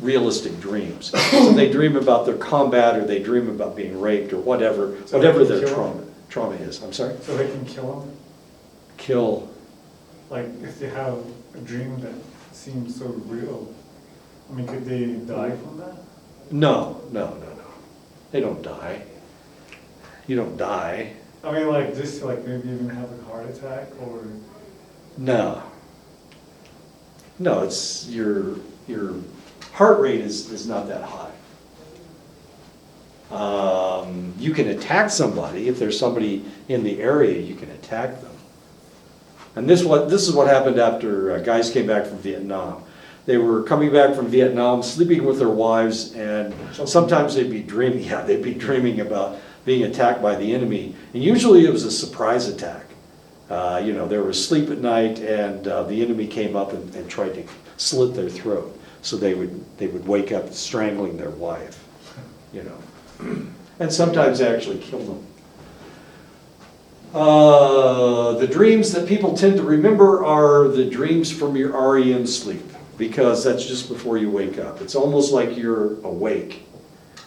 realistic dreams. So they dream about their combat, or they dream about being raped, or whatever their trauma is. I'm sorry? So they can kill them? Kill. Like, if they have a dream that seems so real, I mean, could they die from that? No. They don't die. You don't die. I mean, like, just to, like, maybe even have a heart attack, or... No, it's your heart rate is not that high. You can attack somebody. If there's somebody in the area, you can attack them. And this is what happened after guys came back from Vietnam. They were coming back from Vietnam, sleeping with their wives, and sometimes they'd be dreaming. Yeah, they'd be dreaming about being attacked by the enemy. And usually it was a surprise attack. They were asleep at night, and the enemy came up and tried to slit their throat. So they would wake up strangling their wife. And sometimes they actually killed them. The dreams that people tend to remember are the dreams from your REM sleep, because that's just before you wake up. It's almost like you're awake.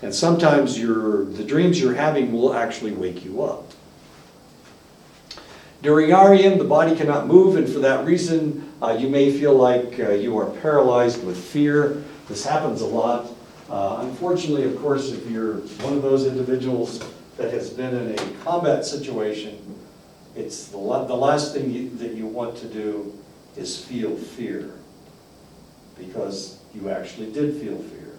And sometimes the dreams you're having will actually wake you up. During REM, the body cannot move, and for that reason, you may feel like you are paralyzed with fear. This happens a lot. Unfortunately, of course, if you're one of those individuals that has been in a combat situation, it's the last thing that you want to do is feel fear, because you actually did feel fear.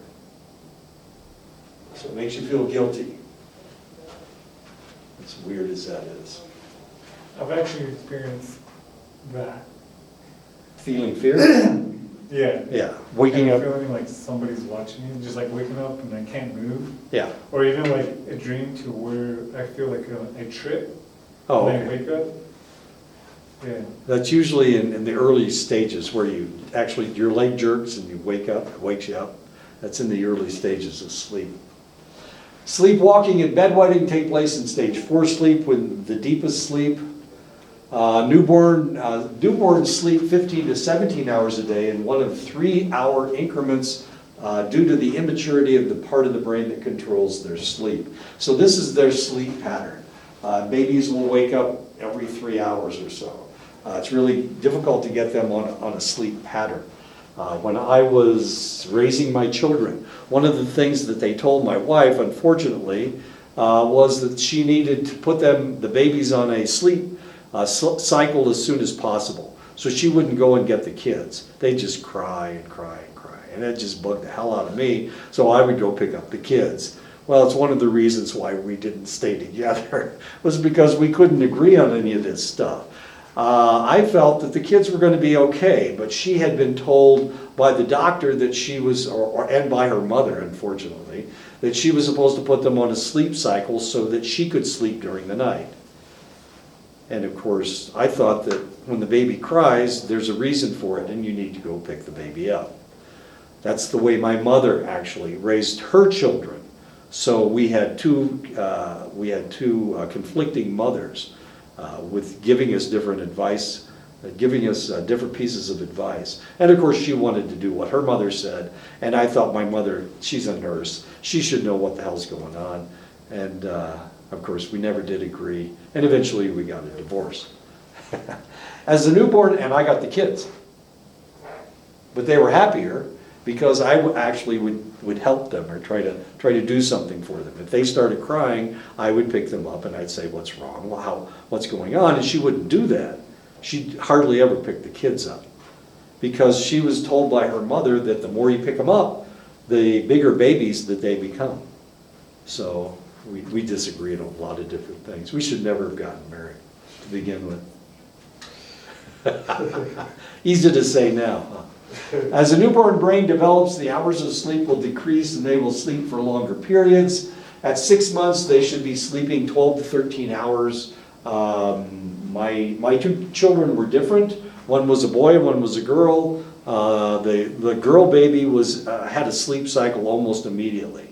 So it makes you feel guilty. As weird as that is. I've actually experienced that. Feeling fear? Yeah. Yeah. Waking up. Feeling like somebody's watching me, just like waking up and I can't move. Yeah. Or even like a dream to where I feel like I trip. Oh, and okay. I wake up. Yeah. That's usually in the early stages where your leg jerks and you wake up, it wakes you up. That's in the early stages of sleep. Sleepwalking and bedwetting take place in stage 4 sleep, when the deepest sleep. Newborns sleep 15 to 17 hours a day in one of 3-hour increments due to the immaturity of the part of the brain that controls their sleep. So this is their sleep pattern. Babies will wake up every 3 hours or so. It's really difficult to get them on a sleep pattern. When I was raising my children, one of the things that they told my wife, unfortunately, was that she needed to put the babies on a sleep cycle as soon as possible, so she wouldn't go and get the kids. They'd just cry and cry and cry, and it just bugged the hell out of me, so I would go pick up the kids. Well, it's one of the reasons why we didn't stay together, was because we couldn't agree on any of this stuff. I felt that the kids were going to be okay, but she had been told by the doctor that she was, and by her mother, unfortunately, that she was supposed to put them on a sleep cycle so that she could sleep during the night. And of course, I thought that when the baby cries, there's a reason for it, and you need to go pick the baby up. That's the way my mother actually raised her children. So we had two conflicting mothers with giving us different advice, giving us different pieces of advice. And of course, she wanted to do what her mother said, and I thought my mother, she's a nurse, she should know what the hell's going on. And of course, we never did agree, and eventually we got a divorce. As a newborn, and I got the kids. But they were happier because I actually would help them or try to do something for them. If they started crying, I would pick them up and I'd say, what's wrong? Well, what's going on? And she wouldn't do that. She'd hardly ever pick the kids up because she was told by her mother that the more you pick them up, the bigger babies that they become. So we disagreed on a lot of different things. We should never have gotten married to begin with. Easy to say now, huh? As a newborn brain develops, the hours of sleep will decrease and they will sleep for longer periods. At 6 months, they should be sleeping 12 to 13 hours. My two children were different. One was a boy and one was a girl. The girl baby had a sleep cycle almost immediately.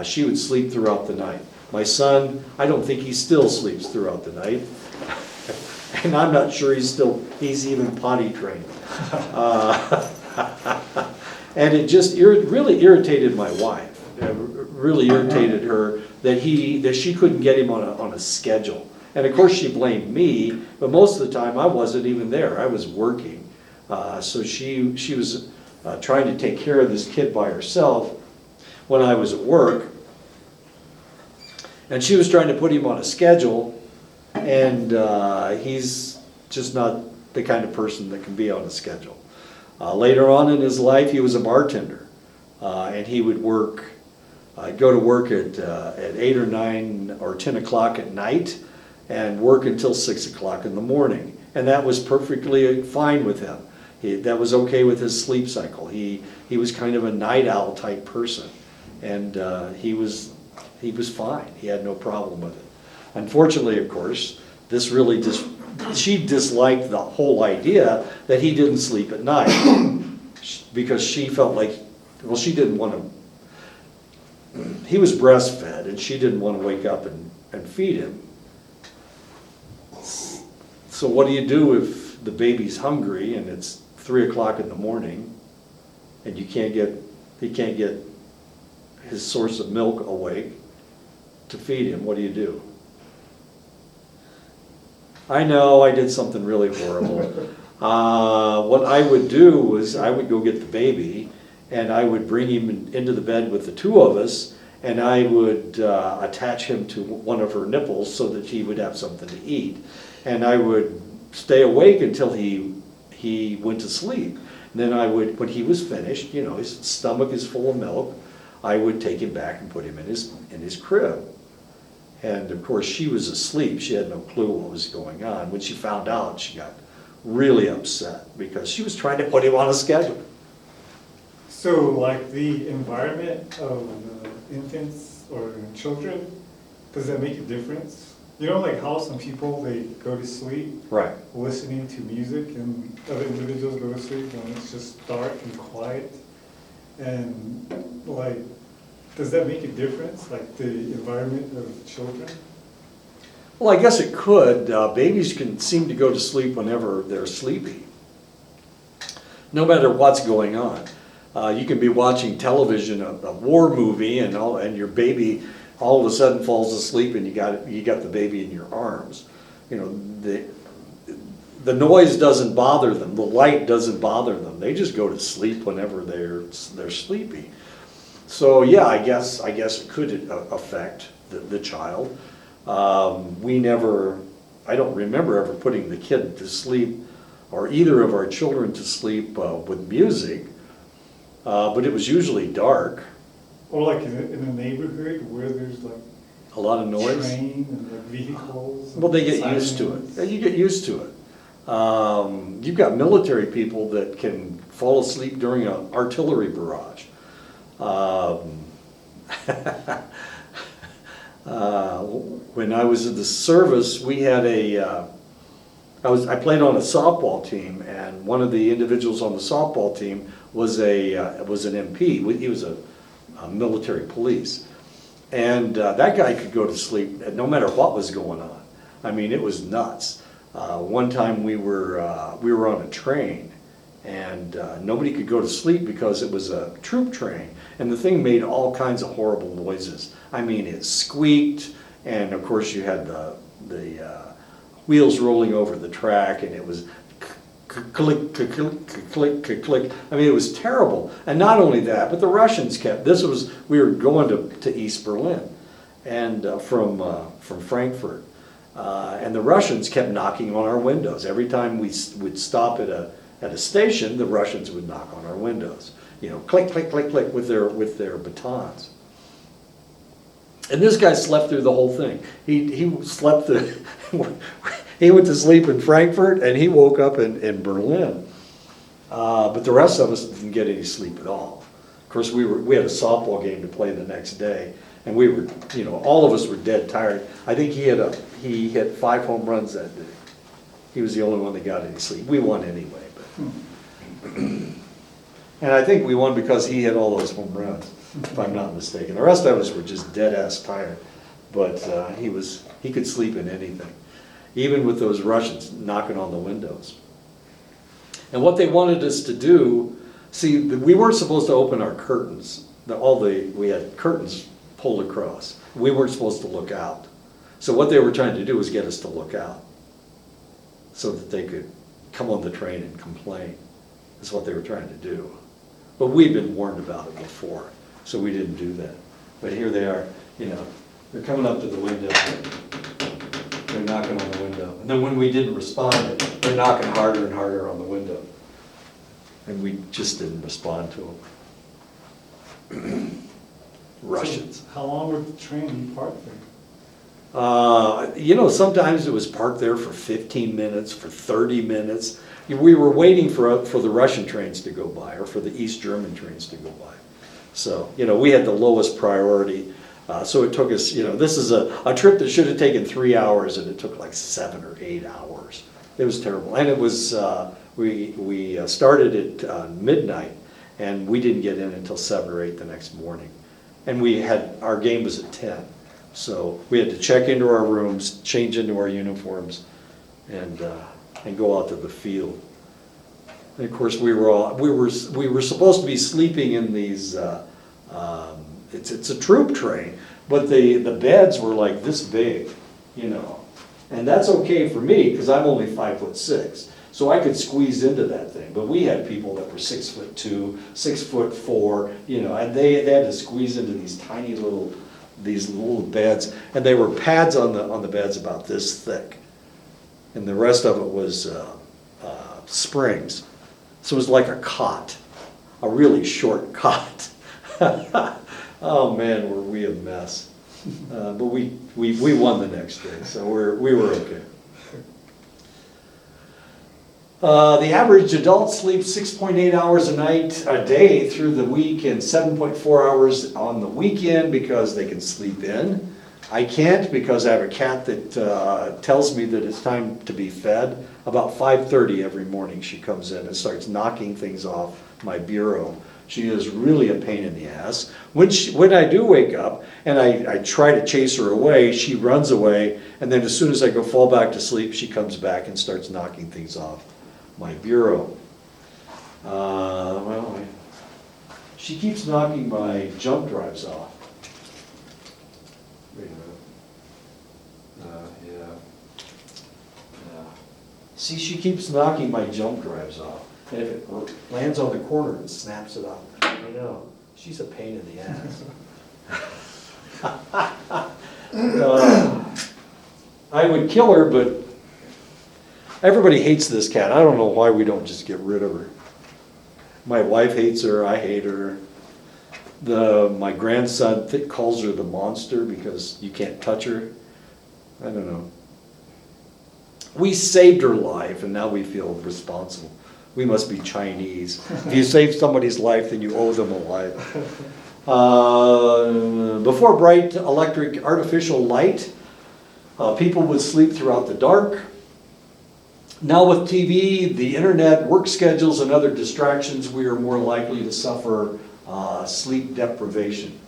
She would sleep throughout the night. My son, I don't think he still sleeps throughout the night. And I'm not sure he's even potty trained. And it just really irritated my wife. It really irritated her that she couldn't get him on a schedule. And of course she blamed me, but most of the time I wasn't even there. I was working. So she was trying to take care of this kid by herself when I was at work. And she was trying to put him on a schedule. And he's just not the kind of person that can be on a schedule. Later on in his life, he was a bartender, and he would go to work at 8 or 9 or 10 o'clock at night and work until 6 o'clock in the morning. And that was perfectly fine with him. That was okay with his sleep cycle. He was kind of a night owl type person, and he was fine. He had no problem with it. Unfortunately, of course, she disliked the whole idea that he didn't sleep at night because she felt like, well, she didn't want to, he was breastfed and she didn't want to wake up and feed him. So what do you do if the baby's hungry and it's 3 o'clock in the morning and he can't get his source of milk awake to feed him? What do you do? I know I did something really horrible. What I would do was I would go get the baby and I would bring him into the bed with the two of us, and I would attach him to one of her nipples so that he would have something to eat. And I would stay awake until he went to sleep. And then I would, when he was finished, his stomach is full of milk, I would take him back and put him in his crib. And of course, she was asleep. She had no clue what was going on. When she found out, she got really upset because she was trying to put him on a schedule. So, like the environment of infants or children, does that make a difference? Like how some people, they go to sleep Right. listening to music, and other individuals go to sleep when it's just dark and quiet. And like, does that make a difference, like the environment of children? Well, I guess it could. Babies can seem to go to sleep whenever they're sleepy, no matter what's going on. You can be watching television, a war movie, and your baby all of a sudden falls asleep, and you got the baby in your arms. The noise doesn't bother them. The light doesn't bother them. They just go to sleep whenever they're sleepy. So yeah, I guess it could affect the child. I don't remember ever putting the kid to sleep or either of our children to sleep with music, but it was usually dark. Or like in a neighborhood where there's like A lot of noise. train and like vehicles. Well, they get sirens. used to it. Yeah, you get used to it. You've got military people that can fall asleep during an artillery barrage. When I was in the service, we had I played on a softball team, and one of the individuals on the softball team was an MP. He was a military police, And that guy could go to sleep no matter what was going on. I mean, it was nuts. One time we were on a train, and nobody could go to sleep because it was a troop train, and the thing made all kinds of horrible noises. I mean, it squeaked, and of course you had the wheels rolling over the track, and it was click, click, click, click, click. I mean, it was terrible. And not only that, but the Russians kept, we were going to East Berlin, and from Frankfurt. And the Russians kept knocking on our windows. Every time we would stop at a station, the Russians would knock on our windows. You know, click, click, click, click with their batons. And this guy slept through the whole thing. He slept through. He went to sleep in Frankfurt and he woke up in Berlin. But the rest of us didn't get any sleep at all. Of course, we had a softball game to play the next day, and we were, you know, all of us were dead tired. I think he hit 5 home runs that day. He was the only one that got any sleep. We won anyway, but and I think we won because he hit all those home runs, if I'm not mistaken. The rest of us were just dead ass tired. But he could sleep in anything, even with those Russians knocking on the windows. And what they wanted us to do, see, we weren't supposed to open our curtains. We had curtains pulled across. We weren't supposed to look out. So what they were trying to do was get us to look out so that they could come on the train and complain. That's what they were trying to do. But we'd been warned about it before, so we didn't do that. But here they are, you know, they're coming up to the window. They're knocking on the window. And then when we didn't respond, they're knocking harder and harder on the window. And we just didn't respond to them. Russians. So how long would the train be parked there? You know, sometimes it was parked there for 15 minutes, for 30 minutes. We were waiting for the Russian trains to go by, or for the East German trains to go by. So, you know, we had the lowest priority. So it took us, you know, this is a trip that should have taken 3 hours, and it took like 7 or 8 hours. It was terrible. And it was, we started at midnight, and we didn't get in until 7 or 8 the next morning. And our game was at 10. So we had to check into our rooms, change into our uniforms, and go out to the field. And of course, we were supposed to be sleeping in these. It's a troop train, but the beds were like this big, you know, and that's okay for me because I'm only 5'6", so I could squeeze into that thing. But we had people that were 6'2", 6'4", you know, and they had to squeeze into these tiny little beds, and they were pads on the beds about this thick, and the rest of it was springs. So it was like a cot, a really short cot. Oh man, were we a mess. But we won the next day, so we were okay. The average adult sleeps 6.8 hours a day through the week, and 7.4 hours on the weekend because they can sleep in. I can't because I have a cat that tells me that it's time to be fed. About 5:30 every morning she comes in and starts knocking things off my bureau. She is really a pain in the ass. When I do wake up and I try to chase her away, she runs away, and then as soon as I go fall back to sleep, she comes back and starts knocking things off my bureau. She keeps knocking my jump drives off. Wait a minute. See, she keeps knocking my jump drives off. And if it lands on the corner, it snaps it off. I know. She's a pain in the ass. I would kill her, but everybody hates this cat. I don't know why we don't just get rid of her. My wife hates her. I hate her. My grandson calls her the monster because you can't touch her. I don't know. We saved her life, and now we feel responsible. We must be Chinese. If you save somebody's life, then you owe them a life. Before bright electric artificial light, people would sleep throughout the dark. Now with TV, the internet, work schedules, and other distractions, we are more likely to suffer sleep deprivation.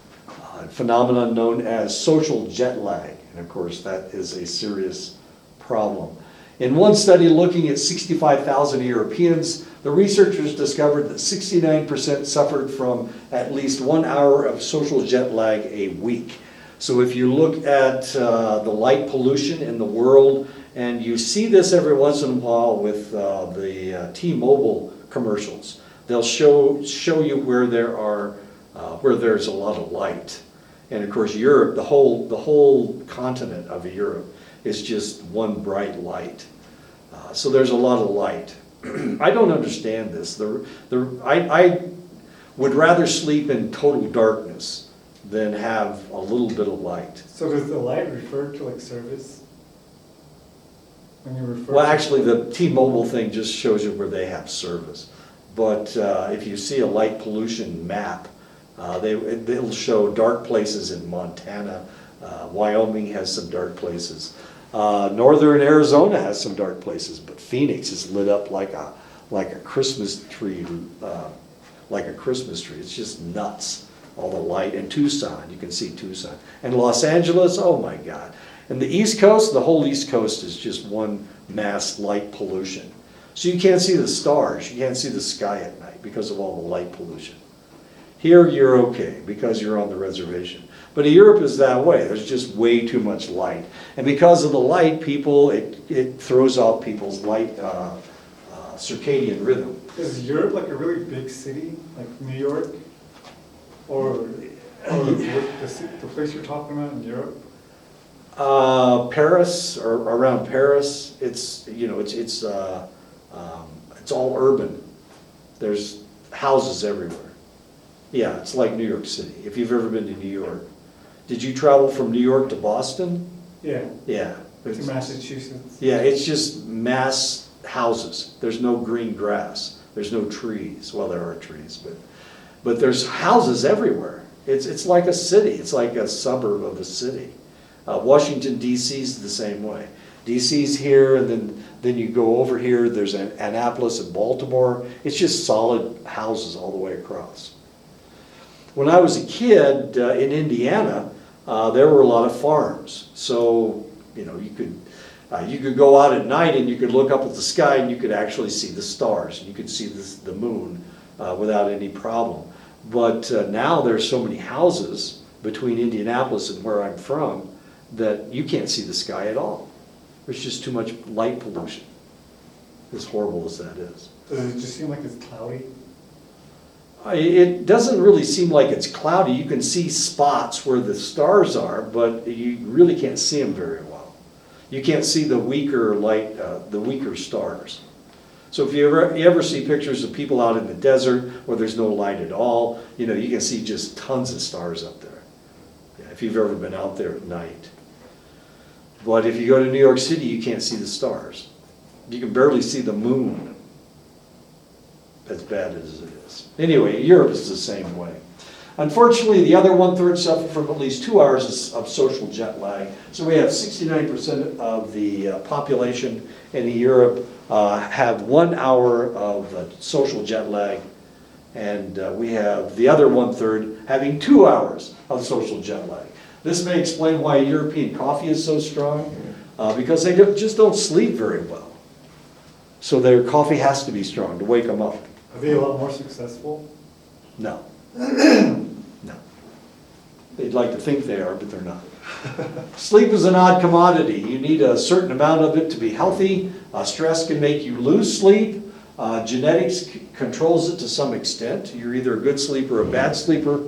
a phenomenon known as social jet lag. And of course, that is a serious problem. In one study looking at 65,000 Europeans, the researchers discovered that 69% suffered from at least 1 hour of social jet lag a week. So if you look at the light pollution in the world, and you see this every once in a while with the T-Mobile commercials, they'll show you where there's a lot of light. And of course, Europe, the whole continent of Europe is just one bright light. So there's a lot of light. I don't understand this. I would rather sleep in total darkness than have a little bit of light. So does the light refer to like service? When you refer Well, to- actually, the T-Mobile thing just shows you where they have service. But if you see a light pollution map, it'll show dark places in Montana. Wyoming has some dark places. Northern Arizona has some dark places, but Phoenix is lit up like a Christmas tree, like a Christmas tree. It's just nuts, all the light. And Tucson, you can see Tucson. And Los Angeles, oh my God. And the East Coast, the whole East Coast is just one mass light pollution. So you can't see the stars, you can't see the sky at night because of all the light pollution. Here you're okay because you're on the reservation. But Europe is that way. There's just way too much light. And because of the light, it throws off people's light circadian rhythm. Is Europe like a really big city, like New York? Or the place you're talking about in Europe? Paris, or around Paris, it's all urban. There's houses everywhere. Yeah, it's like New York City, if you've ever been to New York. Did you travel from New York to Boston? Yeah. Yeah. To Massachusetts. Yeah, it's just mass houses. There's no green grass. There's no trees. Well, there are trees, but there's houses everywhere. It's like a city. It's like a suburb of a city. Washington, D.C. is the same way. D.C.'s here, and then you go over here, there's Annapolis and Baltimore. It's just solid houses all the way across. When I was a kid in Indiana, there were a lot of farms. So, you could go out at night and you could look up at the sky and you could actually see the stars. And you could see the moon without any problem. But now there's so many houses between Indianapolis and where I'm from that you can't see the sky at all. There's just too much light pollution, as horrible as that is. Does it just seem like it's cloudy? It doesn't really seem like it's cloudy. You can see spots where the stars are, but you really can't see them very well. You can't see the weaker light, the weaker stars. So if you ever see pictures of people out in the desert where there's no light at all, you can see just tons of stars up there. Yeah, if you've ever been out there at night. But if you go to New York City, you can't see the stars. You can barely see the moon. As bad as it is. Anyway, Europe is the same way. Unfortunately, the other 1/3 suffer from at least 2 hours of social jet lag. So we have 69% of the population in Europe have 1 hour of social jet lag. And we have the other 1/3 having 2 hours of social jet lag. This may explain why European coffee is so strong, because they just don't sleep very well. So their coffee has to be strong to wake them up. Are they a lot more successful? No. No. They'd like to think they are, but they're not. Sleep is an odd commodity. You need a certain amount of it to be healthy. Stress can make you lose sleep. Genetics controls it to some extent. You're either a good sleeper or a bad sleeper.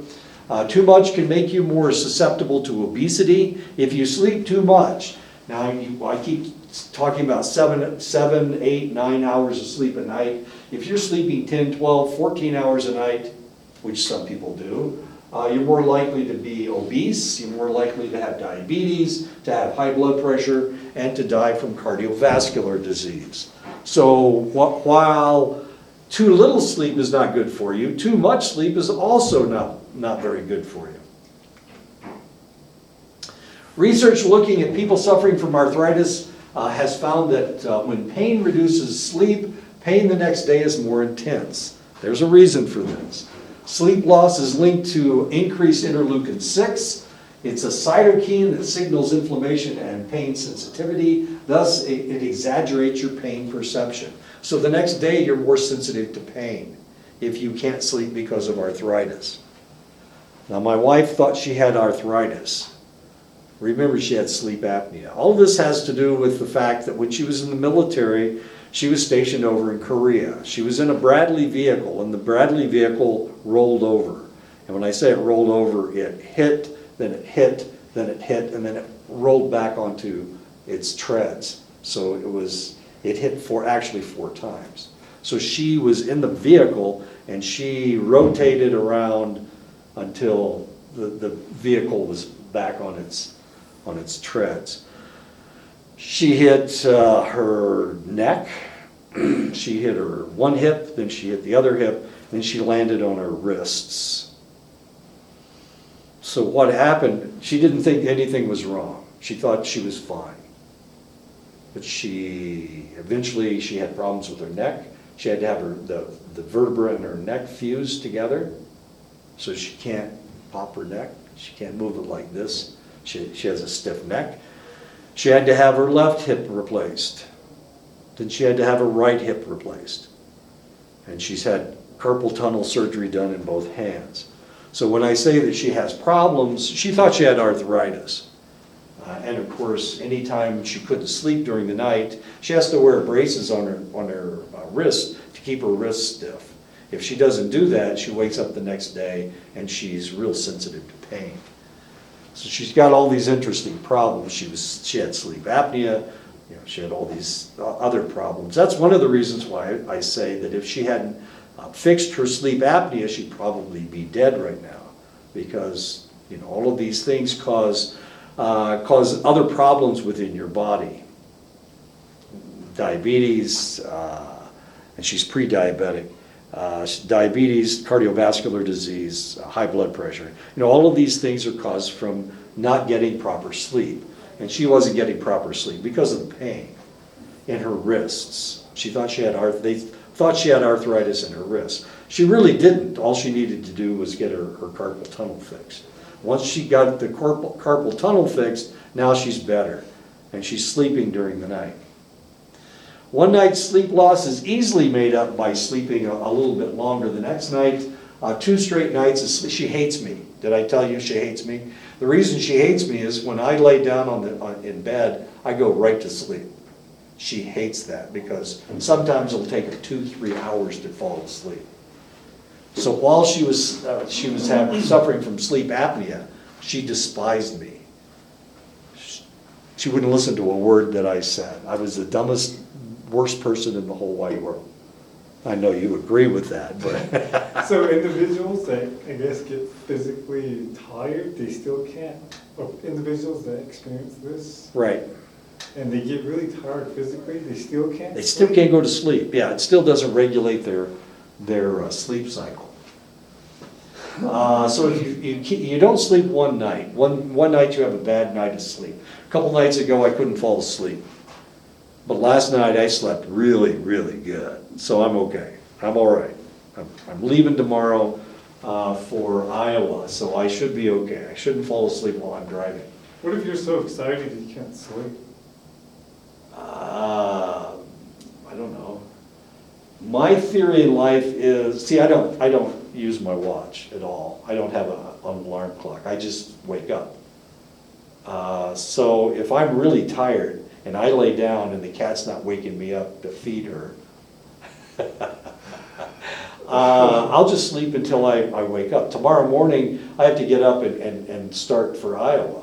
Too much can make you more susceptible to obesity. If you sleep too much, now I keep talking about 7, 8, 9 hours of sleep a night. If you're sleeping 10, 12, 14 hours a night, which some people do, you're more likely to be obese, you're more likely to have diabetes, to have high blood pressure, and to die from cardiovascular disease. So while too little sleep is not good for you, too much sleep is also not very good for you. Research looking at people suffering from arthritis has found that when pain reduces sleep, pain the next day is more intense. There's a reason for this. Sleep loss is linked to increased interleukin-6. It's a cytokine that signals inflammation and pain sensitivity. Thus, it exaggerates your pain perception. So the next day, you're more sensitive to pain if you can't sleep because of arthritis. Now, my wife thought she had arthritis. Remember, she had sleep apnea. All of this has to do with the fact that when she was in the military, she was stationed over in Korea. She was in a Bradley vehicle, and the Bradley vehicle rolled over. And when I say it rolled over, it hit, then it hit, then it hit, and then it rolled back onto its treads. So it hit actually four times. So she was in the vehicle, and she rotated around until the vehicle was back on its treads. She hit her neck, she hit her one hip, then she hit the other hip, then she landed on her wrists. So what happened, she didn't think anything was wrong. She thought she was fine. But eventually she had problems with her neck. She had to have the vertebra in her neck fused together, so she can't pop her neck. She can't move it like this. She has a stiff neck. She had to have her left hip replaced. Then she had to have her right hip replaced. And she's had carpal tunnel surgery done in both hands. So when I say that she has problems, she thought she had arthritis. And of course, anytime she couldn't sleep during the night, she has to wear braces on her wrist to keep her wrists stiff. If she doesn't do that, she wakes up the next day and she's real sensitive to pain. So she's got all these interesting problems. She had sleep apnea, she had all these other problems. That's one of the reasons why I say that if she hadn't fixed her sleep apnea, she'd probably be dead right now, because all of these things cause other problems within your body. Diabetes, and she's pre-diabetic. Diabetes, cardiovascular disease, high blood pressure. All of these things are caused from not getting proper sleep. And she wasn't getting proper sleep because of the pain in her wrists. They thought she had arthritis in her wrists. She really didn't. All she needed to do was get her carpal tunnel fixed. Once she got the carpal tunnel fixed, now she's better. And she's sleeping during the night. One night's sleep loss is easily made up by sleeping a little bit longer the next night. 2 straight nights of sleep. She hates me. Did I tell you she hates me? The reason she hates me is when I lay down in bed, I go right to sleep. She hates that because sometimes it'll take her 2-3 hours to fall asleep. So while she was suffering from sleep apnea, she despised me. She wouldn't listen to a word that I said. I was the dumbest, worst person in the whole wide world. I know you agree with that, but So individuals that, I guess, get physically tired, they still can't, or individuals that experience this, right. and they get really tired physically, they still can't They still can't go to sleep. Yeah, it still doesn't regulate their sleep cycle. So if you don't sleep one night, one night you have a bad night of sleep. A couple nights ago I couldn't fall asleep. But last night I slept really, really good. So I'm okay. I'm all right. I'm leaving tomorrow for Iowa, so I should be okay. I shouldn't fall asleep while I'm driving. What if you're so excited you can't sleep? I don't know. My theory in life is, I don't use my watch at all. I don't have an alarm clock. I just wake up. So if I'm really tired and I lay down and the cat's not waking me up to feed her, I'll just sleep until I wake up. Tomorrow morning, I have to get up and start for Iowa.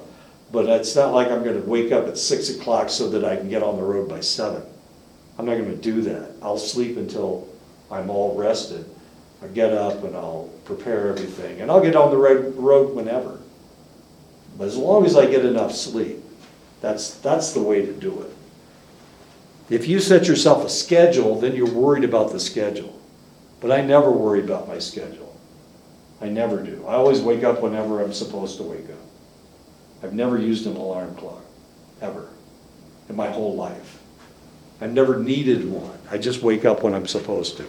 But it's not like I'm going to wake up at 6 o'clock so that I can get on the road by 7. I'm not going to do that. I'll sleep until I'm all rested. I'll get up and I'll prepare everything. And I'll get on the road whenever. But as long as I get enough sleep, that's the way to do it. If you set yourself a schedule, then you're worried about the schedule. But I never worry about my schedule. I never do. I always wake up whenever I'm supposed to wake up. I've never used an alarm clock, ever, in my whole life. I've never needed one. I just wake up when I'm supposed to.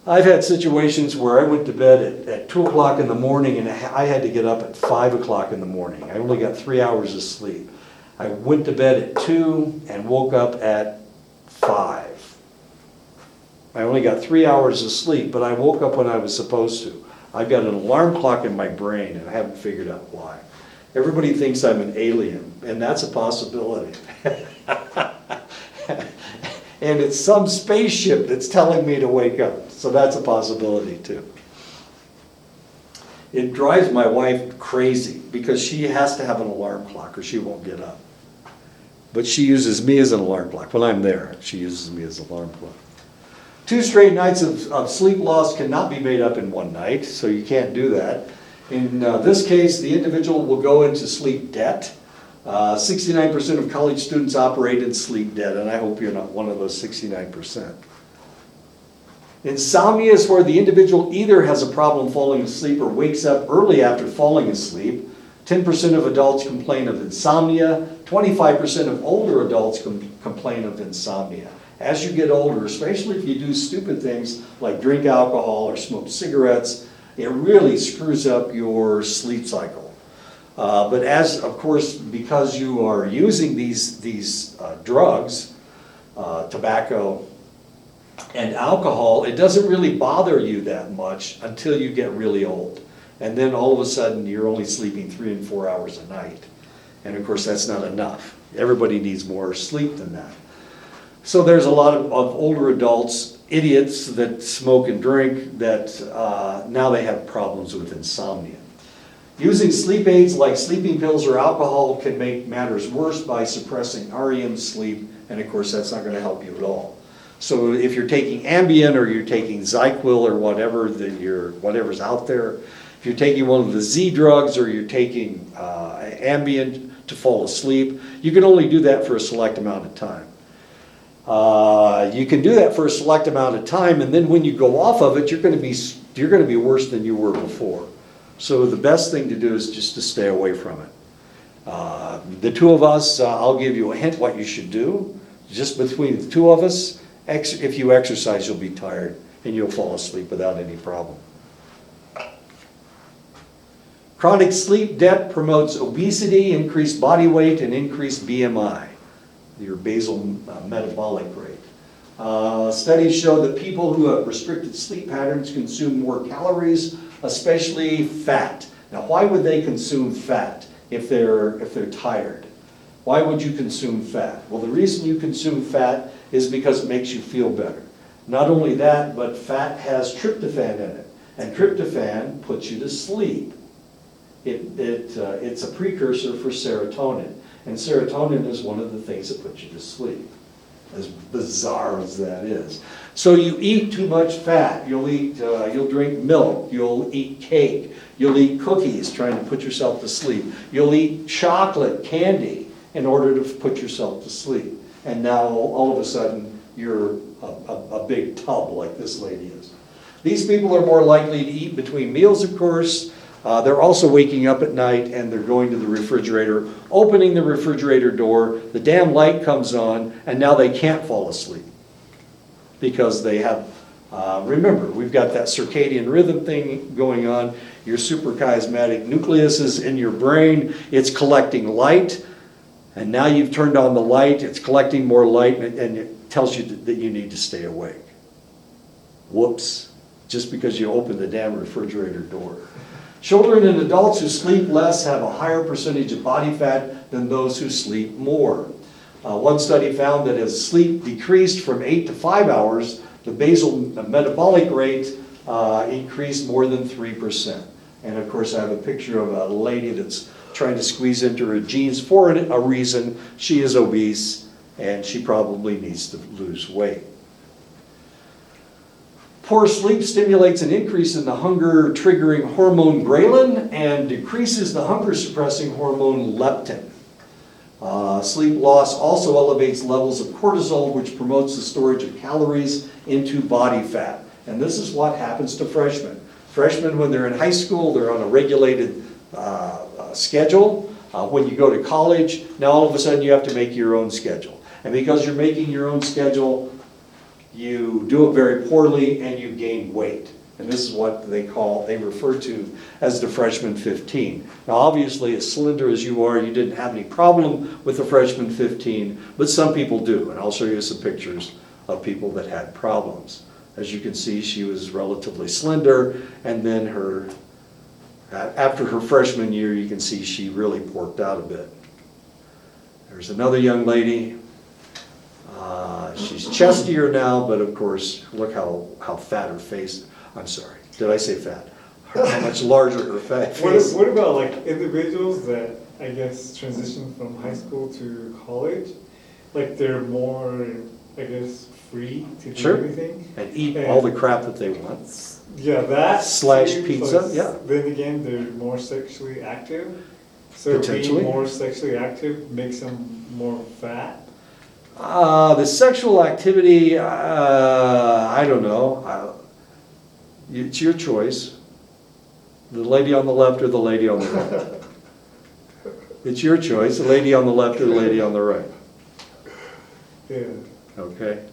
I've had situations where I went to bed at 2 o'clock in the morning and I had to get up at 5 o'clock in the morning. I only got 3 hours of sleep. I went to bed at 2 and woke up at 5. I only got 3 hours of sleep, but I woke up when I was supposed to. I've got an alarm clock in my brain and I haven't figured out why. Everybody thinks I'm an alien, and that's a possibility. And it's some spaceship that's telling me to wake up, so that's a possibility too. It drives my wife crazy because she has to have an alarm clock or she won't get up. But she uses me as an alarm clock. When I'm there, she uses me as an alarm clock. 2 straight nights of sleep loss cannot be made up in one night, so you can't do that. In this case, the individual will go into sleep debt. 69% of college students operate in sleep debt, and I hope you're not one of those 69%. Insomnia is where the individual either has a problem falling asleep or wakes up early after falling asleep. 10% of adults complain of insomnia. 25% of older adults complain of insomnia. As you get older, especially if you do stupid things like drink alcohol or smoke cigarettes, it really screws up your sleep cycle. But as, of course, because you are using these drugs, tobacco and alcohol, it doesn't really bother you that much until you get really old. And then all of a sudden, you're only sleeping 3 and 4 hours a night. And of course, that's not enough. Everybody needs more sleep than that. So there's a lot of older adults, idiots that smoke and drink, that now they have problems with insomnia. Using sleep aids like sleeping pills or alcohol can make matters worse by suppressing REM sleep, and of course that's not going to help you at all. So if you're taking Ambien or you're taking ZyQuil or whatever's out there, if you're taking one of the Z drugs or you're taking Ambien to fall asleep, you can only do that for a select amount of time. You can do that for a select amount of time, and then when you go off of it, you're going to be worse than you were before. So the best thing to do is just to stay away from it. The two of us, I'll give you a hint what you should do. Just between the two of us, if you exercise, you'll be tired and you'll fall asleep without any problem. Chronic sleep debt promotes obesity, increased body weight, and increased BMI, your basal metabolic rate. Studies show that people who have restricted sleep patterns consume more calories, especially fat. Now, why would they consume fat if they're tired? Why would you consume fat? Well, the reason you consume fat is because it makes you feel better. Not only that, but fat has tryptophan in it, and tryptophan puts you to sleep. It's a precursor for serotonin, and serotonin is one of the things that puts you to sleep, as bizarre as that is. So you eat too much fat, you'll drink milk, you'll eat cake, you'll eat cookies trying to put yourself to sleep, you'll eat chocolate, candy in order to put yourself to sleep. And now all of a sudden you're a big tub like this lady is. These people are more likely to eat between meals, of course. They're also waking up at night and they're going to the refrigerator, opening the refrigerator door, the damn light comes on, and now they can't fall asleep. Because they have, remember, we've got that circadian rhythm thing going on. Your suprachiasmatic nucleus is in your brain. It's collecting light. And now you've turned on the light. It's collecting more light, and it tells you that you need to stay awake. Whoops. Just because you opened the damn refrigerator door. Children and adults who sleep less have a higher percentage of body fat than those who sleep more. One study found that as sleep decreased from 8 to 5 hours, the basal metabolic rate increased more than 3%. And of course, I have a picture of a lady that's trying to squeeze into her jeans for a reason. She is obese, and she probably needs to lose weight. Poor sleep stimulates an increase in the hunger-triggering hormone ghrelin and decreases the hunger-suppressing hormone leptin. Sleep loss also elevates levels of cortisol, which promotes the storage of calories into body fat. And this is what happens to freshmen. Freshmen, when they're in high school, they're on a regulated schedule. When you go to college, now all of a sudden you have to make your own schedule. And because you're making your own schedule, you do it very poorly, and you gain weight. And this is what they refer to as the freshman 15. Now, obviously, as slender as you are, you didn't have any problem with the freshman 15, but some people do, and I'll show you some pictures of people that had problems. As you can see, she was relatively slender, and then after her freshman year, you can see she really porked out a bit. There's another young lady. She's chestier now, but of course, look how fat her face. I'm sorry, did I say fat? How much larger her face. What about like individuals that I guess transition from high school to college? Like they're more, I guess, free to do Sure. anything? And eat all the crap that they want. Yeah, that. Slash too, pizza, plus yeah. Then again, they're more sexually active. So Potentially. being more sexually active makes them more fat. The sexual activity, I don't know. It's your choice. The lady on the left or the lady on the right. It's your choice, the lady on the left or the lady on the right. Yeah. Okay?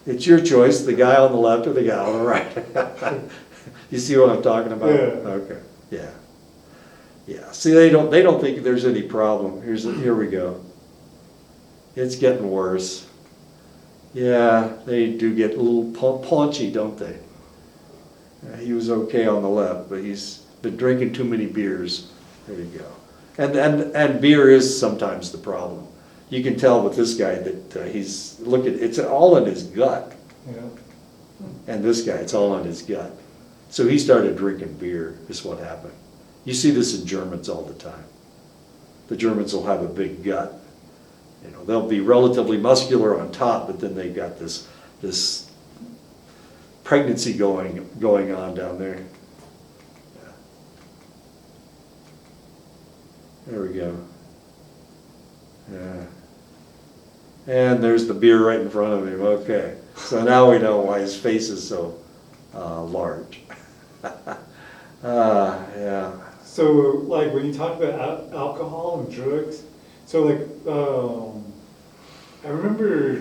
It's your choice, the guy on the left or the guy on the right. You see what I'm talking about? Yeah. Okay, yeah. Yeah, see, they don't think there's any problem. Here we go. It's getting worse. Yeah, they do get a little paunchy, don't they? He was okay on the left, but he's been drinking too many beers. There you go. And beer is sometimes the problem. You can tell with this guy that it's all in his gut. Yeah. And this guy, it's all in his gut. So he started drinking beer, is what happened. You see this in Germans all the time. The Germans will have a big gut. You know, they'll be relatively muscular on top, but then they've got this pregnancy going on down there. Yeah. There we go. Yeah. And there's the beer right in front of him. Okay. So now we know why his face is so large. Yeah. So, like, when you talk about alcohol and drugs, so, like, I remember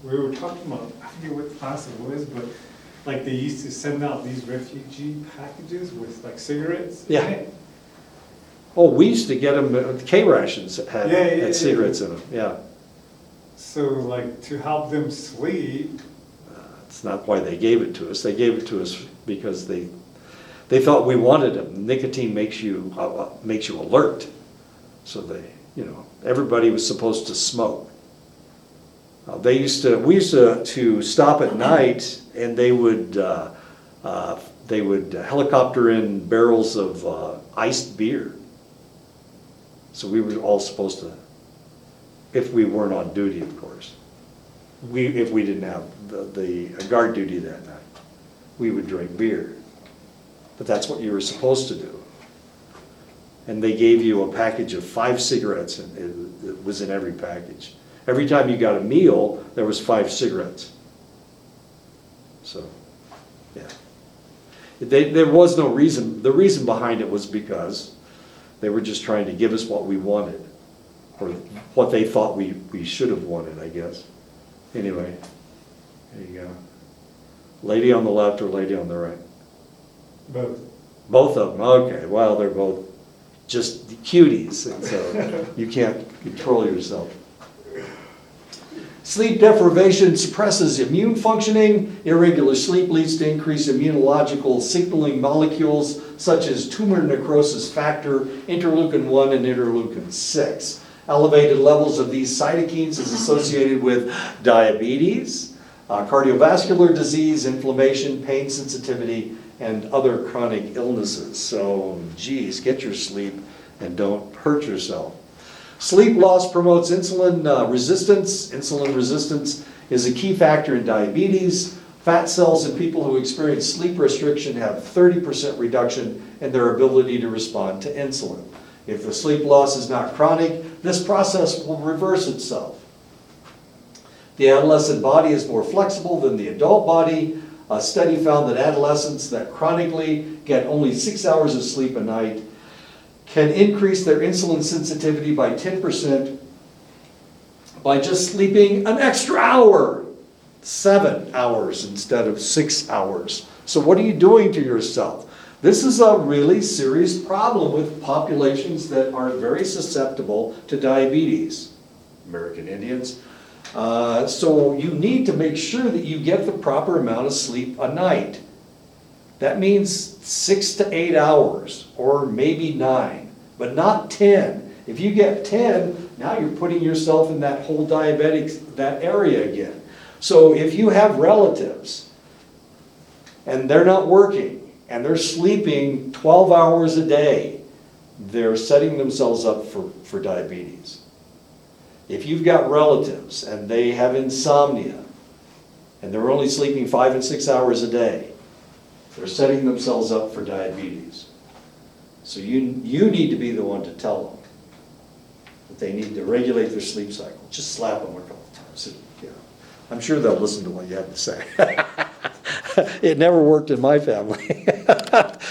we were talking about, I forget what class it was, but, like, they used to send out these refugee packages with, like, cigarettes in Yeah. it. Oh, we used to get them, K-rations had Yeah. cigarettes in them, yeah. So, like, to help them sleep. It's not why they gave it to us. They gave it to us because they thought we wanted them. Nicotine makes you alert. So everybody was supposed to smoke. We used to stop at night, and they would helicopter in barrels of iced beer. So we were all supposed to, if we weren't on duty, of course. If we didn't have the guard duty that night, we would drink beer. But that's what you were supposed to do. And they gave you a package of 5 cigarettes, and it was in every package. Every time you got a meal, there was 5 cigarettes. So, yeah. There was no reason. The reason behind it was because they were just trying to give us what we wanted, or what they thought we should have wanted, I guess. Anyway, there you go. Lady on the left or lady on the right? Both. Both of them, okay. Well, they're both just cuties, and so you can't control yourself. Sleep deprivation suppresses immune functioning. Irregular sleep leads to increased immunological signaling molecules such as tumor necrosis factor, interleukin-1 and interleukin-6. Elevated levels of these cytokines is associated with diabetes, cardiovascular disease, inflammation, pain sensitivity, and other chronic illnesses. So, geez, get your sleep and don't hurt yourself. Sleep loss promotes insulin resistance. Insulin resistance is a key factor in diabetes. Fat cells in people who experience sleep restriction have 30% reduction in their ability to respond to insulin. If the sleep loss is not chronic, this process will reverse itself. The adolescent body is more flexible than the adult body. A study found that adolescents that chronically get only 6 hours of sleep a night can increase their insulin sensitivity by 10% by just sleeping an extra hour, 7 hours instead of 6 hours. So what are you doing to yourself? This is a really serious problem with populations that are very susceptible to diabetes, American Indians. So you need to make sure that you get the proper amount of sleep a night. That means 6 to 8 hours, or maybe 9, but not 10. If you get 10, now you're putting yourself in that whole diabetic, that area again. So if you have relatives and they're not working and they're sleeping 12 hours a day, they're setting themselves up for diabetes. If you've got relatives and they have insomnia and they're only sleeping 5 and 6 hours a day, they're setting themselves up for diabetes. So you need to be the one to tell them that they need to regulate their sleep cycle. Just slap them a couple times. I'm sure they'll listen to what you have to say. It never worked in my family.